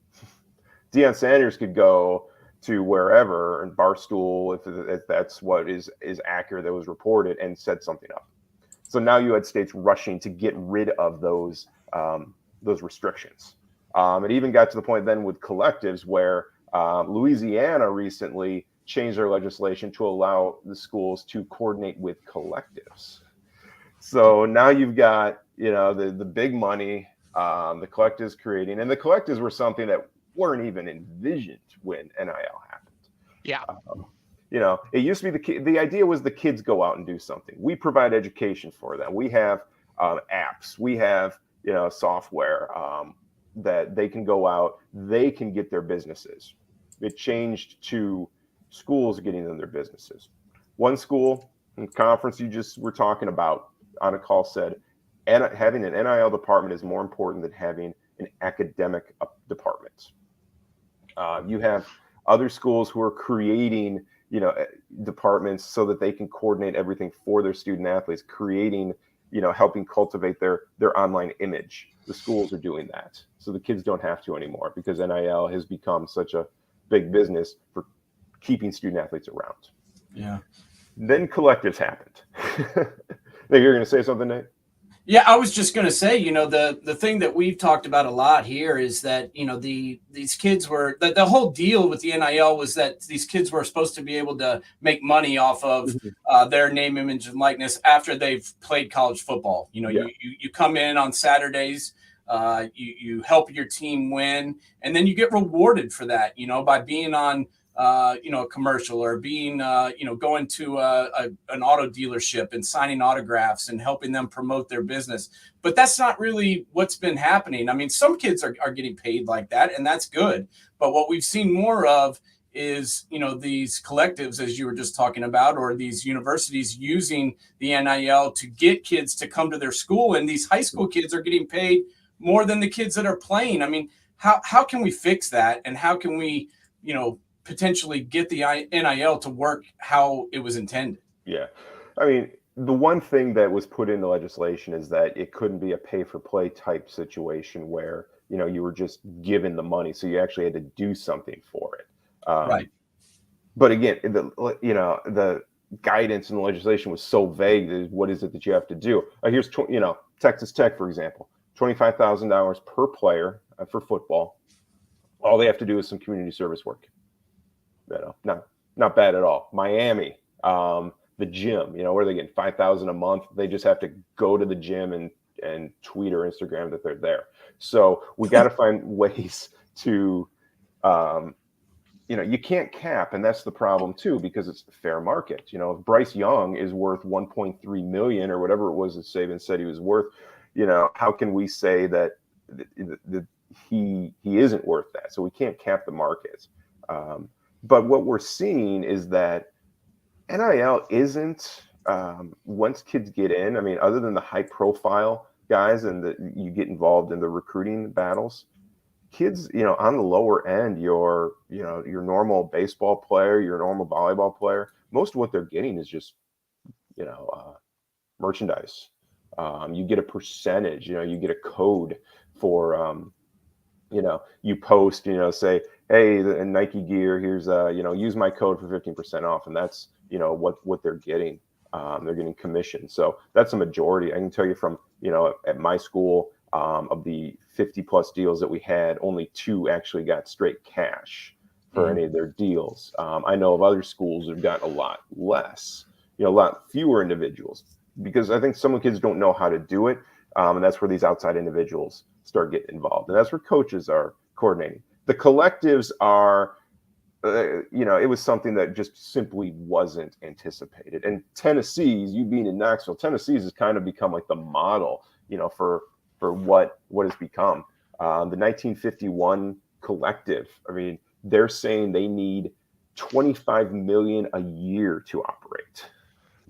C: Deion Sanders could go to wherever, and Barstool, if that's what is accurate that was reported, and set something up. So now you had states rushing to get rid of those restrictions. It even got to the point then with collectives where Louisiana recently changed their legislation to allow the schools to coordinate with collectives. So now you've got, the big money, the collectives creating, and the collectives were something that weren't even envisioned when NIL happened.
B: Yeah.
C: It used to be the idea was the kids go out and do something. We provide education for them. We have apps. We have, software that they can go out. They can get their businesses. It changed to schools getting them their businesses. One school in conference you just were talking about on a call said, having an NIL department is more important than having an academic department. You have other schools who are creating, departments so that they can coordinate everything for their student athletes, creating, helping cultivate their online image. The schools are doing that. So the kids don't have to anymore because NIL has become such a big business for keeping student athletes around.
A: Yeah.
C: Then collectives happened. Think you're going to say something, Nate?
A: Yeah, I was just going to say, the thing that we've talked about a lot here is that, these kids were the whole deal with the NIL was that these kids were supposed to be able to make money off of their name, image, and likeness after they've played college football. You come in on Saturdays, you help your team win, and then you get rewarded for that, by being on a commercial or being, going to an auto dealership and signing autographs and helping them promote their business. But that's not really what's been happening. I mean, some kids are getting paid like that, and that's good. But what we've seen more of is, these collectives, as you were just talking about, or these universities using the NIL to get kids to come to their school. And these high school kids are getting paid more than the kids that are playing. I mean, how can we fix that? And how can we, potentially get the NIL to work how it was intended?
C: Yeah. I mean, the one thing that was put into legislation is that it couldn't be a pay-for-play type situation where, you were just given the money. So you actually had to do something for it.
A: Right.
C: But again, the guidance in the legislation was so vague. What is it that you have to do? Here's, Texas Tech, for example, $25,000 per player for football. All they have to do is some community service work. Not bad at all. Miami, the gym, where are they getting $5,000 a month? They just have to go to the gym and tweet or Instagram that they're there. So we got to find ways to, you can't cap, and that's the problem too, because it's fair market. If Bryce Young is worth 1.3 million or whatever it was that Saban said he was worth, how can we say that he isn't worth that? So we can't cap the markets. But what we're seeing is that NIL isn't, once kids get in, I mean, other than the high profile guys and you get involved in the recruiting battles, kids, on the lower end, your normal baseball player, your normal volleyball player, most of what they're getting is just, merchandise. You get a percentage, you get a code for, you post, say, hey, the Nike gear, here's use my code for 15% off. And that's, what they're getting. They're getting commission. So that's a majority. I can tell you from, at my school, of the 50 plus deals that we had, only 2 actually got straight cash for any of their deals. I know of other schools that have got a lot less, a lot fewer individuals, because I think some of the kids don't know how to do it. And that's where these outside individuals start getting involved. And that's where coaches are coordinating. The collectives are, it was something that just simply wasn't anticipated. And Tennessee's, you being in Knoxville, Tennessee's has kind of become like the model, for what it's become. The 1951 collective, I mean, they're saying they need $25 million a year to operate.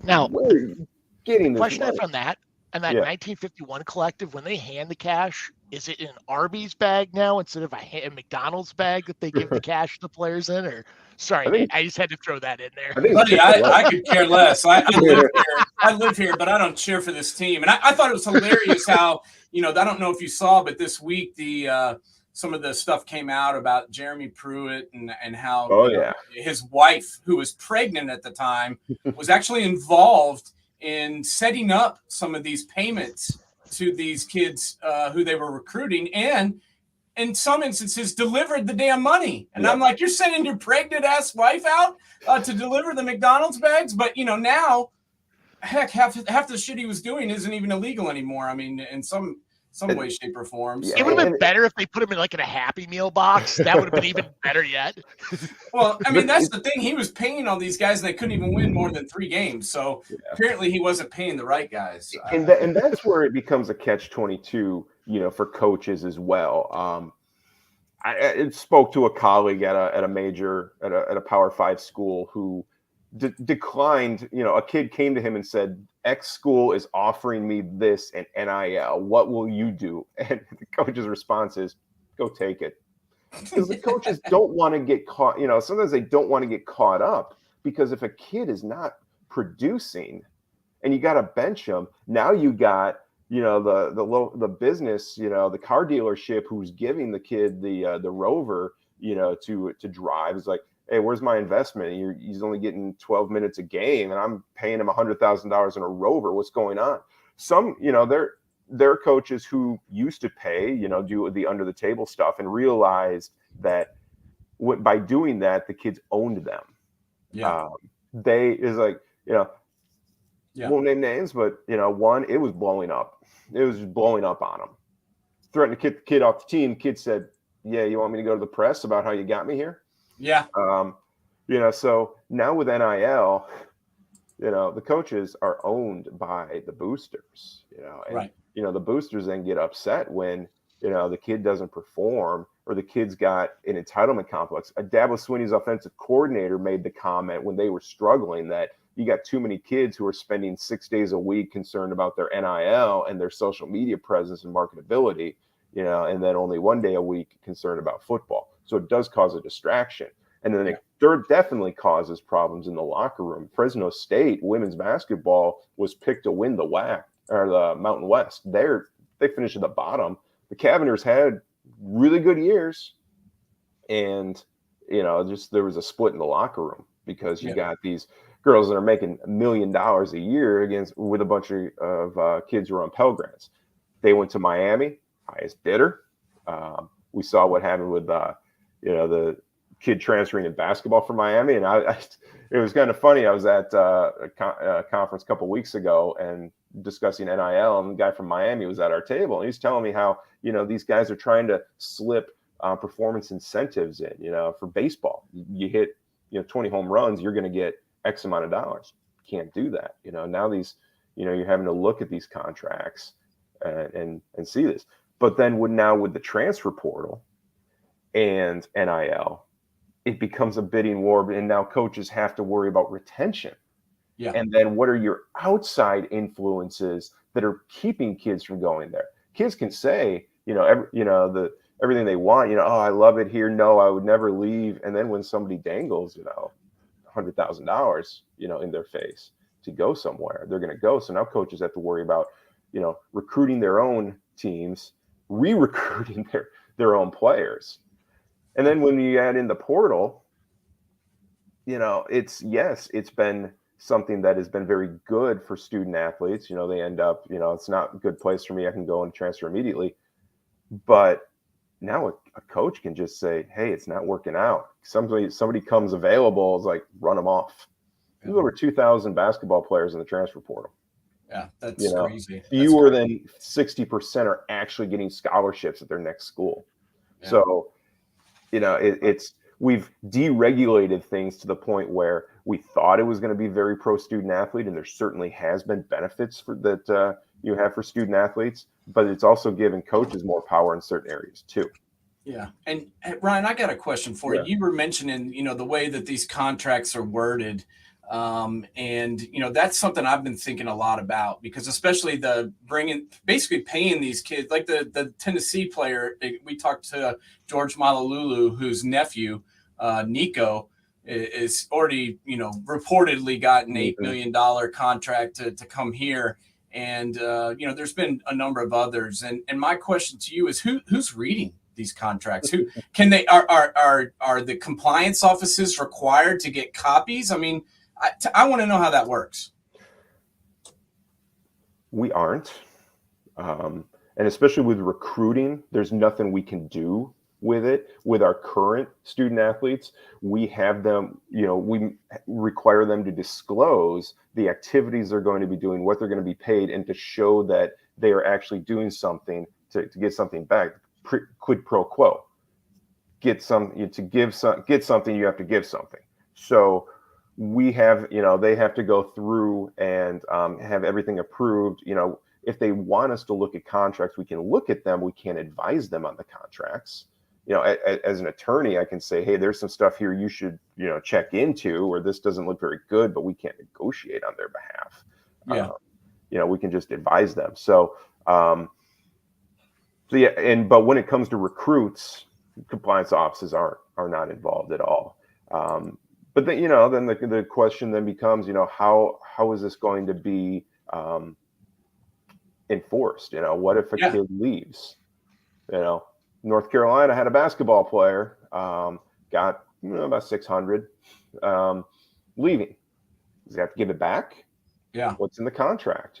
B: Now,
C: where are you getting this
B: question
C: money?
B: from that. And that 1951 collective, when they hand the cash, is it in an Arby's bag now instead of a McDonald's bag that they give the cash to the players in? Or sorry, Nate, I just had to throw that in there.
A: Buddy, I could care less. I live here, but I don't cheer for this team. And I thought it was hilarious how, I don't know if you saw, but this week some of the stuff came out about Jeremy Pruitt and how his wife, who was pregnant at the time, was actually involved in setting up some of these payments to these kids who they were recruiting, and in some instances delivered the damn money. And I'm like, you're sending your pregnant ass wife out to deliver the McDonald's bags? But now, heck, half the shit he was doing isn't even illegal anymore. I mean, in some way, shape, or form. So.
B: It would have been better if they put him in a Happy Meal box. That would have been even better yet.
A: Well, I mean, that's the thing. He was paying all these guys, and they couldn't even win more than 3 games. So apparently, he wasn't paying the right guys.
C: And that's where it becomes a catch-22, for coaches as well. I spoke to a colleague at a Power 5 school who declined. A kid came to him and said, X school is offering me this and NIL. What will you do? And the coach's response is, go take it. Because the coaches don't want to get caught. Sometimes they don't want to get caught up, because if a kid is not producing and you got to bench him, now you got, the business, the car dealership who's giving the kid the Rover, to drive. It's like, hey, where's my investment? He's only getting 12 minutes a game, and I'm paying him $100,000 in a Rover. What's going on? Some, there are coaches who used to pay, do the under the table stuff and realized that by doing that, the kids owned them.
A: Yeah.
C: They is like,
A: Yeah.
C: won't name names, but one, it was blowing up. It was just blowing up on them. Threatened to kick the kid off the team. Kid said, "Yeah, you want me to go to the press about how you got me here?"
A: Yeah.
C: So now with NIL, the coaches are owned by the boosters, and
A: Right.
C: the boosters then get upset when the kid doesn't perform or the kid's got an entitlement complex. Dabo Swinney's offensive coordinator made the comment when they were struggling that you got too many kids who are spending 6 days a week concerned about their NIL and their social media presence and marketability, and then only 1 day a week concerned about football. So it does cause a distraction. And then it definitely causes problems in the locker room. Fresno State women's basketball was picked to win the WAC or the Mountain West. They finished at the bottom. The Cavaliers had really good years, and just there was a split in the locker room because you got these girls that are making $1 million a year with a bunch of kids who are on Pell Grants. They went to Miami, highest bidder. We saw what happened with the kid transferring in basketball from Miami, and it was kind of funny. I was at a conference a couple weeks ago and discussing NIL, and the guy from Miami was at our table, and he's telling me how these guys are trying to slip performance incentives in. For baseball, you hit 20 home runs, you're going to get X amount of dollars. Can't do that. Now these you're having to look at these contracts and see this. But then with the transfer portal and NIL, it becomes a bidding war, and now coaches have to worry about retention.
A: Yeah.
C: And then what are your outside influences that are keeping kids from going there? Kids can say, everything they want, oh, I love it here. No, I would never leave. And then when somebody dangles, $100,000, in their face to go somewhere, they're going to go. So now coaches have to worry about, recruiting their own teams, re-recruiting their own players. And then when you add in the portal, it's been something that has been very good for student athletes. They end up, it's not a good place for me. I can go and transfer immediately. But now a coach can just say, hey, it's not working out. Somebody comes available, is like, run them off. There's over 2,000 basketball players in the transfer portal.
A: Yeah, that's crazy.
C: Fewer than 60% are actually getting scholarships at their next school. Yeah. So, we've deregulated things to the point where we thought it was going to be very pro student athlete, and there certainly has been benefits that you have for student athletes, but it's also given coaches more power in certain areas too.
A: Yeah. And Ryan, I got a question for you. You were mentioning, the way that these contracts are worded. And that's something I've been thinking a lot about, because especially basically paying these kids, like the Tennessee player. We talked to George Malolulu, whose nephew, Nico, is already, reportedly got an $8 million contract to come here. And, there's been a number of others. And my question to you is who's reading these contracts? Who can they, are the compliance offices required to get copies? I mean, I want to know how that works. We
C: aren't. And especially with recruiting, there's nothing we can do with it. With our current student athletes, we have them, we require them to disclose the activities they're going to be doing, what they're going to be paid, and to show that they are actually doing something to get something back. Quid pro quo. Get something, you have to give something. So we have, they have to go through and have everything approved. If they want us to look at contracts, we can look at them. We can't advise them on the contracts. As an attorney, I can say, hey, there's some stuff here you should, check into, or this doesn't look very good, but we can't negotiate on their behalf. Yeah. We can just advise them. But when it comes to recruits, compliance offices are not involved at all. But then, then the question then becomes, how is this going to be enforced? What if a kid leaves? North Carolina had a basketball player, got about 600, leaving. Does he have to give it back?
A: Yeah.
C: What's in the contract?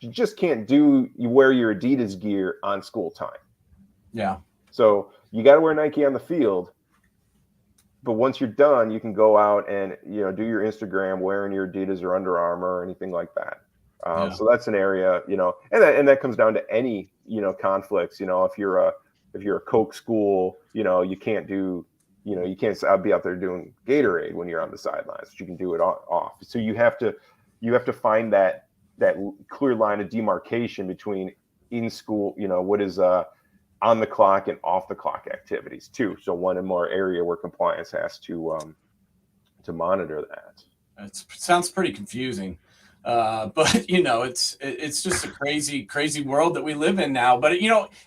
C: you just can't you wear your Adidas gear on school time.
A: Yeah.
C: So you got to wear Nike on the field. But once you're done, you can go out and, do your Instagram wearing your Adidas or Under Armour or anything like that. So that's an area, and that comes down to any, conflicts. If you're a Coke school, you can't do, you can't be out there doing Gatorade when you're on the sidelines, but you can do it off. So you have to find that clear line of demarcation between in school, what is on the clock and off the clock activities too. So one and more area where compliance has to monitor that.
A: It sounds pretty confusing. But it's just a crazy world that we live in now. But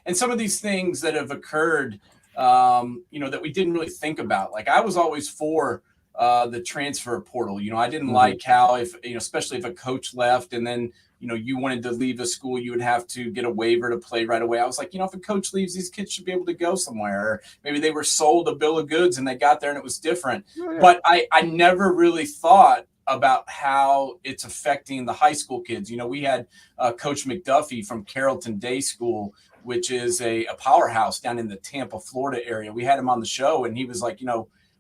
A: and some of these things that have occurred, that we didn't really think about. Like I was always for the transfer portal. I didn't like how especially if a coach left and then you wanted to leave a school, you would have to get a waiver to play right away. I was like, if a coach leaves, these kids should be able to go somewhere. Or maybe they were sold a bill of goods and they got there and it was different. Oh, yeah. But I never really thought about how it's affecting the high school kids. We had Coach McDuffie from Carrollton Day School, which is a powerhouse down in the Tampa, Florida area. We had him on the show and he was like,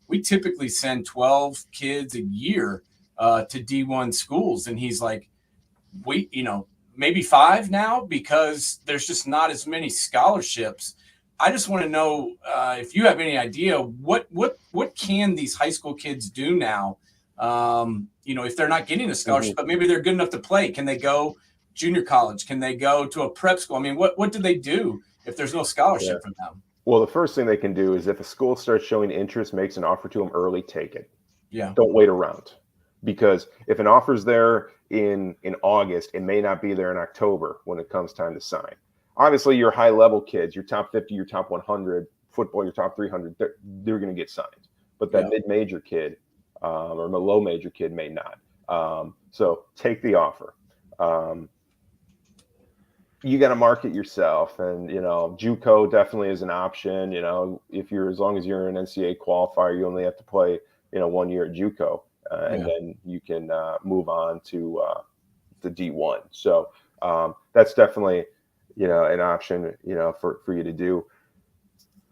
A: we typically send 12 kids a year to D1 schools. And he's like, maybe 5 now because there's just not as many scholarships. I just want to know if you have any idea what can these high school kids do now? If they're not getting a scholarship, but maybe they're good enough to play. Can they go junior college? Can they go to a prep school? I mean, what do they do if there's no scholarship for them?
C: Well, the first thing they can do is if a school starts showing interest, makes an offer to them early, take it.
A: Yeah.
C: Don't wait around. Because if an offer's there in August, it may not be there in October when it comes time to sign. Obviously, your high-level kids, your top 50, your top 100, football, your top 300, they're going to get signed. But that mid-major kid or a low-major kid may not. So take the offer. You got to market yourself, and JUCO definitely is an option. As long as you're an NCAA qualifier, you only have to play 1 year at JUCO. And then you can move on to the D1. So that's definitely, an option, for you to do.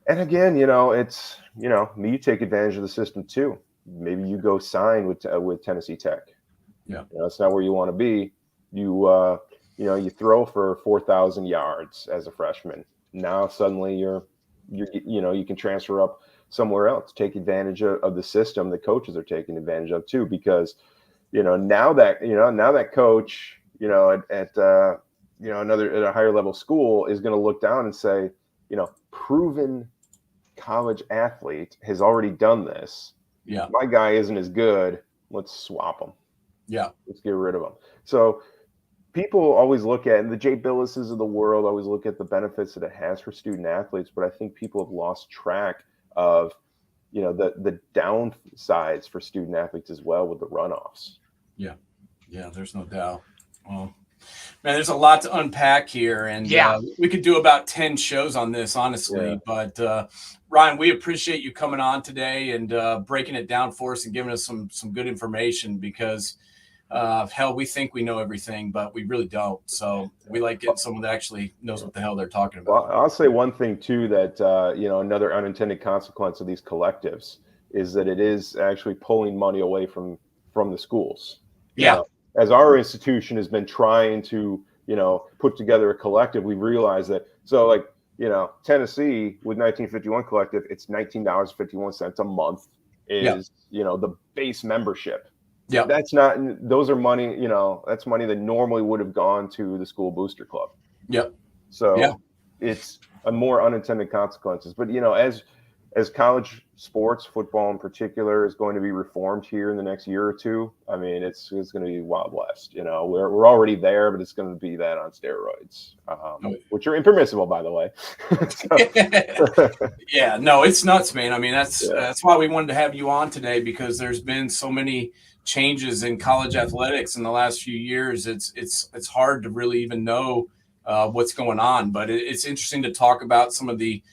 C: And again, it's, you take advantage of the system too. Maybe you go sign with Tennessee Tech.
A: Yeah.
C: It's not where you want to be. You throw for 4,000 yards as a freshman. Now suddenly you can transfer up somewhere else, take advantage of the system the coaches are taking advantage of too, because now that coach at a higher level school is going to look down and say, proven college athlete has already done this.
A: Yeah,
C: my guy isn't as good. Let's swap him.
A: Yeah,
C: let's get rid of him. So people always look at, and the Jay Billises of the world always look at the benefits that it has for student athletes, but I think people have lost track of the downsides for student athletes as well with the runoffs.
A: Yeah, there's no doubt. Well, man, there's a lot to unpack here, and we could do about 10 shows on this, honestly. Yeah. But Ryan, we appreciate you coming on today and breaking it down for us and giving us some good information, because hell, we think we know everything, but we really don't. So we like getting someone that actually knows what the hell they're talking about.
C: Well, I'll say one thing too, that another unintended consequence of these collectives is that it is actually pulling money away from the schools.
A: Yeah.
C: As our institution has been trying to put together a collective, we realized that. So like Tennessee with 1951 collective, it's $19.51 a month is the base membership.
A: Yeah,
C: those are money, that's money that normally would have gone to the school booster club.
A: Yep.
C: So it's a more unintended consequences. But, as college sports, football in particular, is going to be reformed here in the next year or two, I mean, it's going to be Wild West. We're already there, but it's going to be that on steroids, which are impermissible, by the way.
A: Yeah, no, it's nuts, man. I mean, that's why we wanted to have you on today, because there's been so many changes in college athletics in the last few years. It's hard to really even know what's going on, but it's interesting to talk about some of the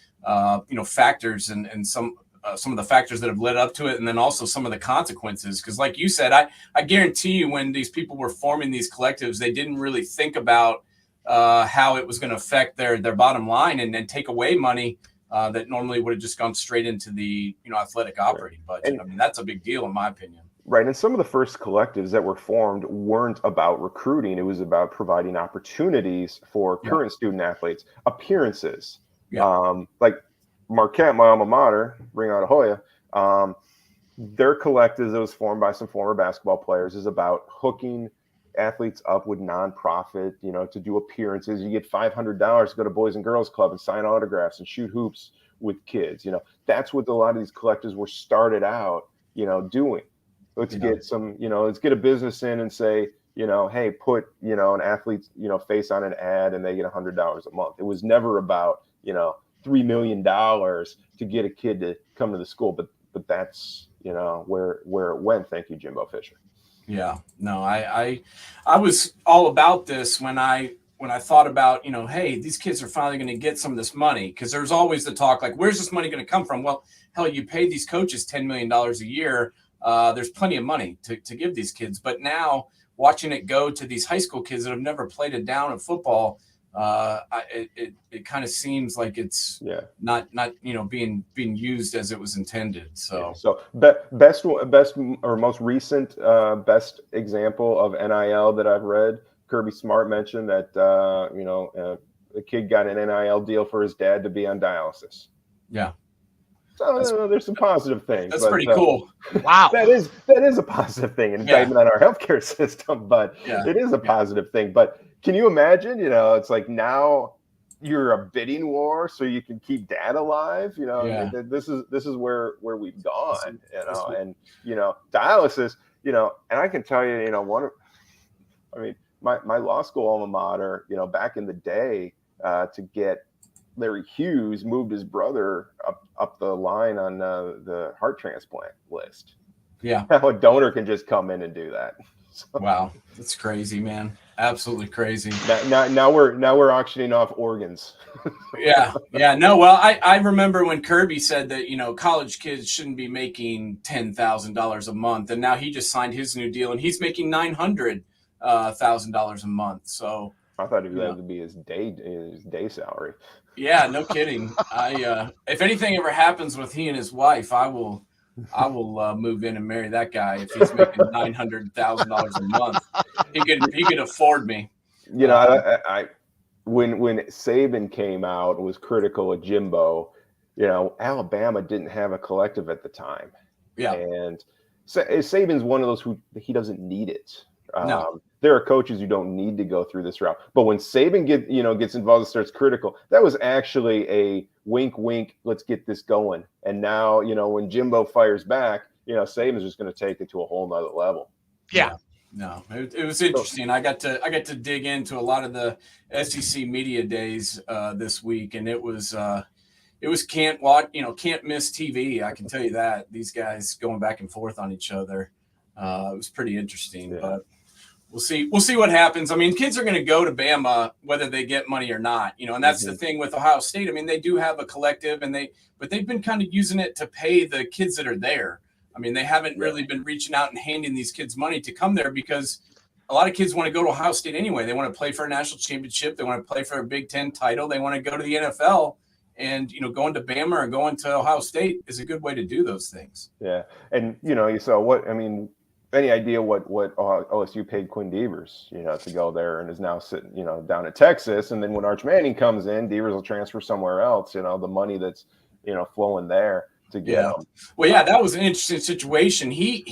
A: factors and some some of the factors that have led up to it, and then also some of the consequences. Because like you said, I guarantee you when these people were forming these collectives, they didn't really think about how it was going to affect their bottom line and then take away money that normally would have just gone straight into the athletic operating budget.
C: And,
A: I mean, that's a big deal in my opinion.
C: Right. And some of the first collectives that were formed weren't about recruiting. It was about providing opportunities for current student athletes, appearances. Like Marquette, my alma mater, Ring Out of Hoya, their collective that was formed by some former basketball players is about hooking athletes up with nonprofit, to do appearances. You get $500 to go to Boys and Girls Club and sign autographs and shoot hoops with kids. That's what a lot of these collectives were started out, doing. Let's get some, let's get a business in and say, hey, put, an athlete's, face on an ad and they get $100 a month. It was never about, $3 million to get a kid to come to the school. But that's, where it went. Thank you, Jimbo Fisher.
A: Yeah, no, I was all about this when I thought about, hey, these kids are finally going to get some of this money, because there's always the talk like, where's this money going to come from? Well, hell, you pay these coaches $10 million a year. There's plenty of money to give these kids. But now watching it go to these high school kids that have never played a down of football, it kind of seems like it's not being used as it was intended. So
C: best or most recent best example of NIL that I've read, Kirby Smart mentioned that a kid got an NIL deal for his dad to be on dialysis.
A: Yeah.
C: So there's some positive things.
A: That's pretty cool.
B: Wow.
C: That is a positive thing, an indictment on our healthcare system, but it is a positive thing. But can you imagine, it's like now you're a bidding war so you can keep dad alive. This is where we've gone, and dialysis, and I can tell you, my law school alma mater, back in the day, to get Larry Hughes moved his brother up the line on the heart transplant list.
A: Yeah.
C: Now a donor can just come in and do that. So,
A: wow. That's crazy, man. Absolutely crazy.
C: Now we're auctioning off organs.
A: Yeah. No, well, I remember when Kirby said that, college kids shouldn't be making $10,000 a month. And now he just signed his new deal and he's making $900,000 a month. So
C: I thought that would be his day salary.
A: Yeah, no kidding. If anything ever happens with he and his wife, I will move in and marry that guy if he's making $900,000 a month. He could afford me.
C: I when Saban came out and was critical of Jimbo, Alabama didn't have a collective at the time. Yeah, and Saban's one of those who he doesn't need it.
A: No.
C: There are coaches who don't need to go through this route. But when Saban gets involved and starts critical, that was actually a wink, wink, let's get this going. And now, when Jimbo fires back, Saban's just going to take it to a whole nother level.
B: Yeah.
A: No, it was interesting. I got to dig into a lot of the SEC media days this week, and it was can't miss TV. I can tell you that. These guys going back and forth on each other. It was pretty interesting, but we'll see what happens. I mean, kids are going to go to Bama whether they get money or not, and that's the thing with Ohio State. I mean, they do have a collective but they've been kind of using it to pay the kids that are there. I mean, they haven't really been reaching out and handing these kids money to come there because a lot of kids want to go to Ohio State anyway. They want to play for a national championship. They want to play for a Big Ten title. They want to go to the NFL. And, going to Bama or going to Ohio State is a good way to do those things.
C: Yeah. And, you saw any idea what OSU paid Quinn Devers, to go there and is now sitting, down at Texas. And then when Arch Manning comes in, Devers will transfer somewhere else, the money that's, flowing there to get him.
A: Well, yeah, that was an interesting situation. He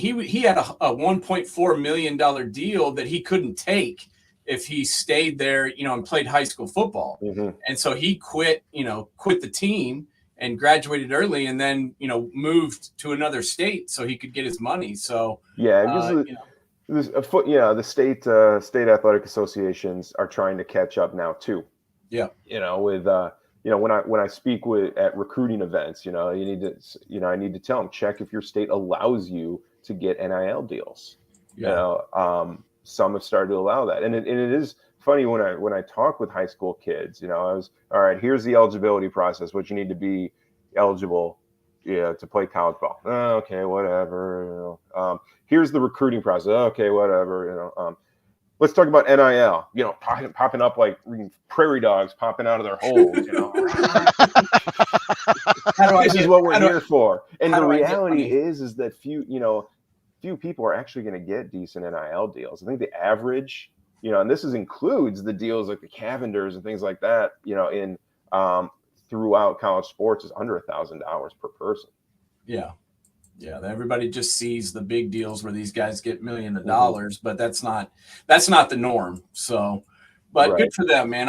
A: had a $1.4 million deal that he couldn't take if he stayed there, and played high school football. Mm-hmm. And so he quit the team and graduated early and then, moved to another state so he could get his money. So,
C: the state athletic associations are trying to catch up now too.
A: Yeah.
C: With, when I speak at recruiting events, I need to tell them, check if your state allows you to get NIL deals. Yeah. Some have started to allow that. And it is funny when I talk with high school kids, I was, all right, here's the eligibility process, what you need to be eligible to play college ball. Oh, okay, whatever. Here's the recruiting process. Okay, whatever. Let's talk about NIL. Popping up like prairie dogs popping out of their holes. This is what we're here for. And the reality is that few people are actually going to get decent NIL deals. I think the average, and this includes the deals like the Cavenders and things like that, in throughout college sports is under $1,000 per person.
A: Yeah. Everybody just sees the big deals where these guys get millions of dollars, but that's not the norm. So, but
C: Right.
A: Good for them, man.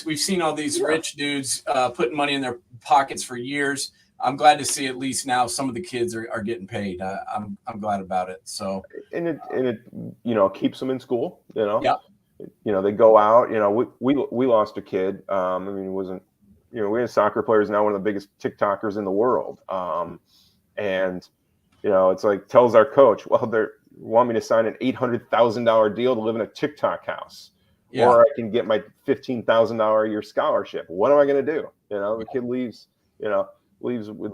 A: We've seen all these rich dudes putting money in their pockets for years. I'm glad to see at least now some of the kids are getting paid. I'm glad about it. So,
C: and it keeps them in school.
A: Yeah.
C: They go out. We lost a kid. It wasn't. We had soccer players now, one of the biggest TikTokers in the world. And it's like tells our coach, well, they want me to sign an $800,000 deal to live in a TikTok house, or I can get my $15,000 a year scholarship. What am I going to do? The kid leaves with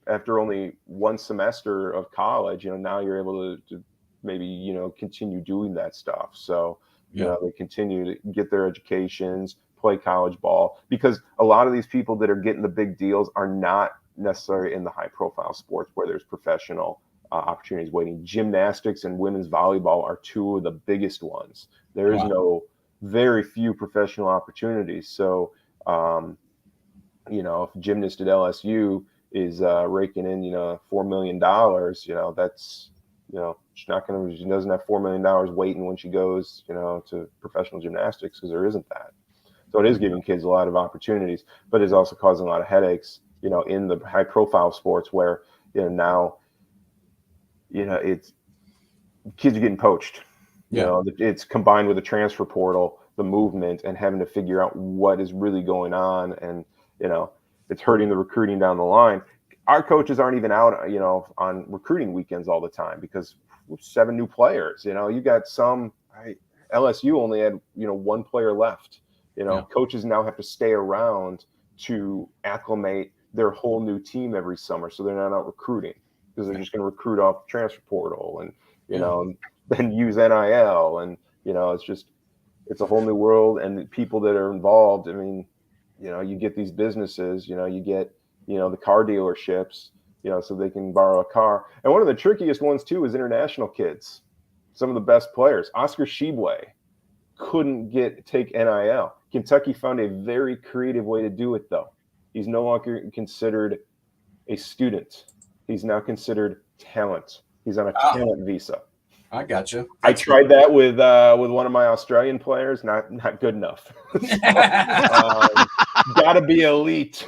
C: after only one semester of college. Now you're able to maybe continue doing that stuff. So they continue to get their educations, play college ball, because a lot of these people that are getting the big deals are not necessarily in the high profile sports where there's professional opportunities waiting. Gymnastics and women's volleyball are two of the biggest ones. There is very few professional opportunities. So, if a gymnast at LSU is raking in, $4 million, that's, she doesn't have $4 million waiting when she goes, to professional gymnastics, because there isn't that. So it is giving kids a lot of opportunities, but it's also causing a lot of headaches, in the high profile sports where, now, it's kids are getting poached. It's combined with the transfer portal, the movement, and having to figure out what is really going on. And, it's hurting the recruiting down the line. Our coaches aren't even out, on recruiting weekends all the time because 7 new players, you got LSU only had, one player left. Coaches now have to stay around to acclimate their whole new team every summer, so they're not out recruiting because they're just going to recruit off the transfer portal and then use NIL, and it's a whole new world. And the people that are involved, you get these businesses, you get the car dealerships, so they can borrow a car. And one of the trickiest ones too is international kids. Some of the best players, Oscar Tshiebwe, couldn't take NIL. Kentucky found a very creative way to do it, though. He's no longer considered a student. He's now considered talent. He's on a talent visa.
A: I gotcha.
C: I tried that with one of my Australian players. Not good enough. Gotta be elite.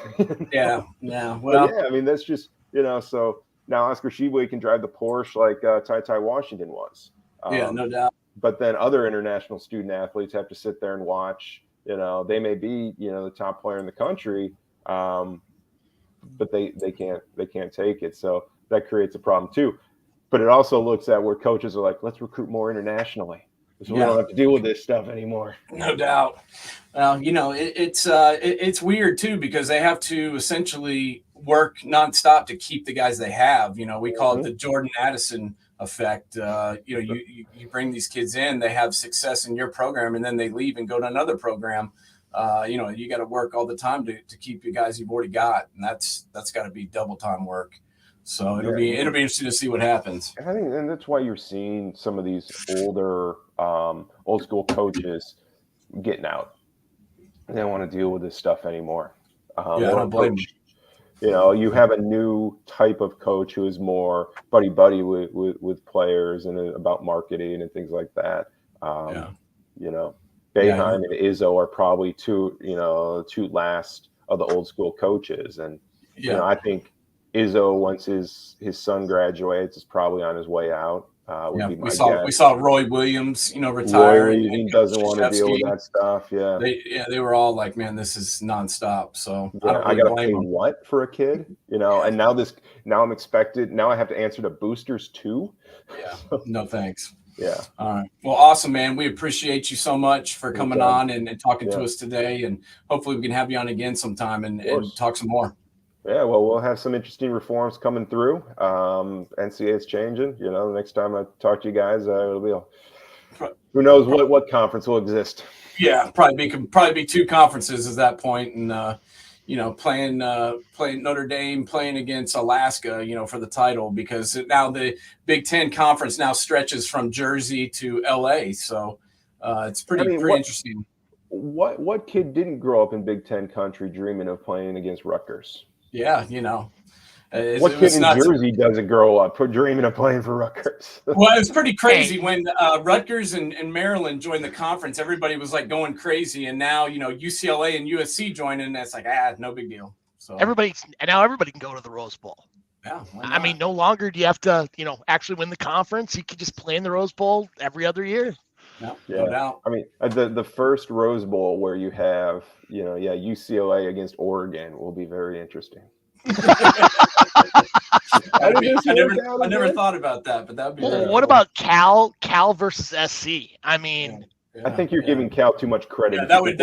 A: Yeah. Well,
C: that's just So now Oscar Tshiebwe can drive the Porsche like Ty Washington was.
A: No doubt.
C: But then other international student athletes have to sit there and watch. They may be the top player in the country, but they can't take it. So that creates a problem too. But it also looks at where coaches are like, let's recruit more internationally, so we don't have to deal with this stuff anymore.
A: No doubt. Well, it's weird too, because they have to essentially work nonstop to keep the guys they have. We call it the Jordan Addison effect. You bring these kids in, they have success in your program, and then they leave and go to another program. You got to work all the time to keep the guys you've already got, and that's got to be double time work. So it'll be interesting to see what happens.
C: I think, and that's why you're seeing some of these older, old school coaches getting out. They don't want to deal with this stuff anymore.
A: I don't blame them.
C: You have a new type of coach who is more buddy with players and about marketing and things like that. Boeheim and Izzo are probably two last of the old school coaches. And, I think Izzo, once his son graduates, is probably on his way out. We saw Roy
A: Williams, retire.
C: He doesn't want to deal with that stuff. Yeah.
A: They were all like, man, this is nonstop. So
C: I got to pay what for a kid, and now I'm expected. Now I have to answer to boosters too.
A: Yeah. No, thanks.
C: Yeah.
A: All right. Well, awesome, man. We appreciate you so much for coming on and talking to us today. And hopefully we can have you on again sometime and talk some more.
C: Yeah, well, we'll have some interesting reforms coming through. NCAA is changing. You know, the next time I talk to you guys, it'll be who knows what conference will exist.
A: Yeah, probably be two conferences at that point, and playing Notre Dame, playing against Alaska, for the title, because now the Big Ten conference now stretches from Jersey to LA, so it's pretty interesting.
C: What kid didn't grow up in Big Ten country dreaming of playing against Rutgers?
A: Yeah,
C: what kid in Jersey doesn't grow up dreaming of playing for Rutgers?
A: Well, it's pretty crazy when Rutgers and Maryland joined the conference. Everybody was like going crazy, and now UCLA and USC joined in. And it's like no big deal. So
B: everybody can go to the Rose Bowl.
A: Yeah,
B: I mean, no longer do you have to actually win the conference. You could just play in the Rose Bowl every other year.
A: No doubt.
C: I mean, the first Rose Bowl where you have UCLA against Oregon will be very interesting.
A: I never thought about that, but that'd be.
B: Well, what about Cal versus SC? I mean,
C: I think you're giving Cal too much credit.
A: Yeah, that would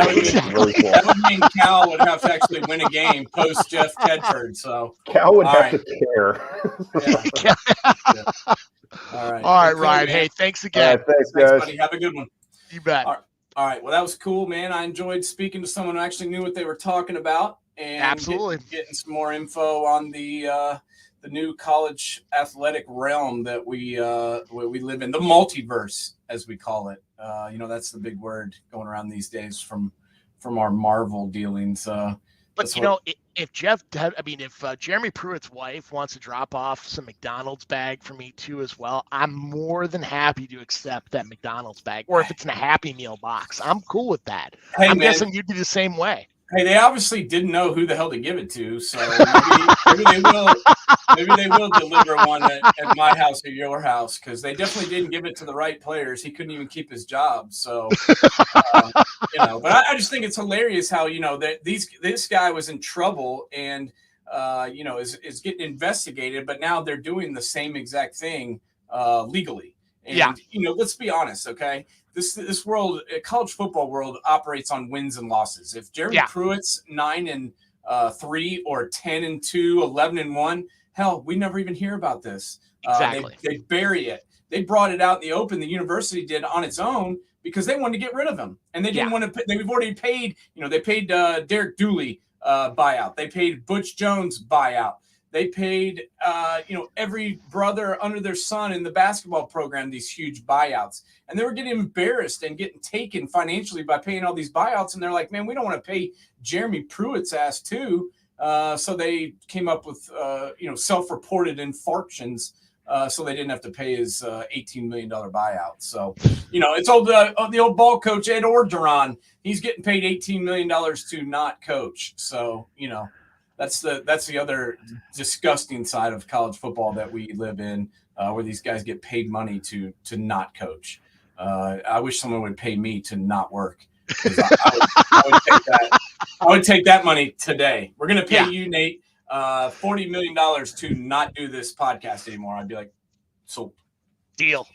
A: mean Cal would have to actually win a game post Jeff Tedford. So
C: Cal would have to care.
A: All right.
B: All right, Ryan. Hey, thanks again.
C: Thanks, guys.
A: Buddy. Have a good one.
B: You bet.
A: All right. Well, that was cool, man. I enjoyed speaking to someone who actually knew what they were talking about, and
B: absolutely
A: getting some more info on the new college athletic realm that we live in, the multiverse, as we call it. That's the big word going around these days from our Marvel dealings.
B: But if Jeremy Pruitt's wife wants to drop off some McDonald's bag for me too as well, I'm more than happy to accept that McDonald's bag. Or if it's in a Happy Meal box, I'm cool with that.
A: Hey,
B: I'm guessing you'd be the same way.
A: Hey, they obviously didn't know who the hell to give it to, so maybe they will deliver one at my house or your house, because they definitely didn't give it to the right players. He couldn't even keep his job, so But I just think it's hilarious how that this guy was in trouble and is getting investigated, but now they're doing the same exact thing legally. And let's be honest, okay. This world, college football world, operates on wins and losses. If Jeremy Pruitt's 9-3 or 10-2, 11-1, hell, we never even hear about this.
B: Exactly.
A: They bury it. They brought it out in the open. The university did on its own because they wanted to get rid of him, and they didn't want to. They've already paid. They paid Derek Dooley buyout. They paid Butch Jones buyout. They paid, every brother under their son in the basketball program these huge buyouts. And they were getting embarrassed and getting taken financially by paying all these buyouts. And they're like, man, we don't want to pay Jeremy Pruitt's ass too. So they came up with, self-reported infarctions. So they didn't have to pay his $18 million buyout. So, it's the old ball coach, Ed Orgeron. He's getting paid $18 million to not coach. So, that's the other disgusting side of college football that we live in, where these guys get paid money to not coach. I wish someone would pay me to not work. I would take that money today. We're going to pay you, Nate, $40 million to not do this podcast anymore. I'd be like, so
B: deal.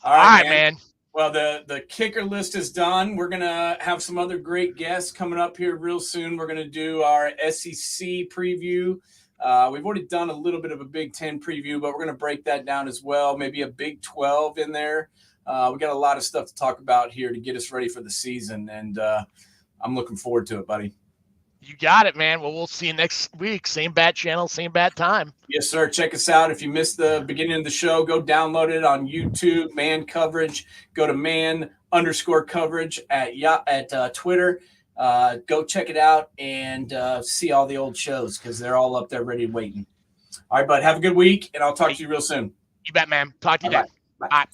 A: All right, man. Well, the kicker list is done. We're going to have some other great guests coming up here real soon. We're going to do our SEC preview. We've already done a little bit of a Big Ten preview, but we're going to break that down as well. Maybe a Big 12 in there. We got a lot of stuff to talk about here to get us ready for the season, and I'm looking forward to it, buddy.
B: You got it, man. Well, we'll see you next week. Same bat channel, same bat time.
A: Yes, sir. Check us out. If you missed the beginning of the show, go download it on YouTube, Man Coverage. Go to man_coverage at Twitter. Go check it out and see all the old shows because they're all up there ready waiting. All right, bud. Have a good week, and I'll talk to you real soon.
B: You bet, man. Talk to you then.
A: Bye.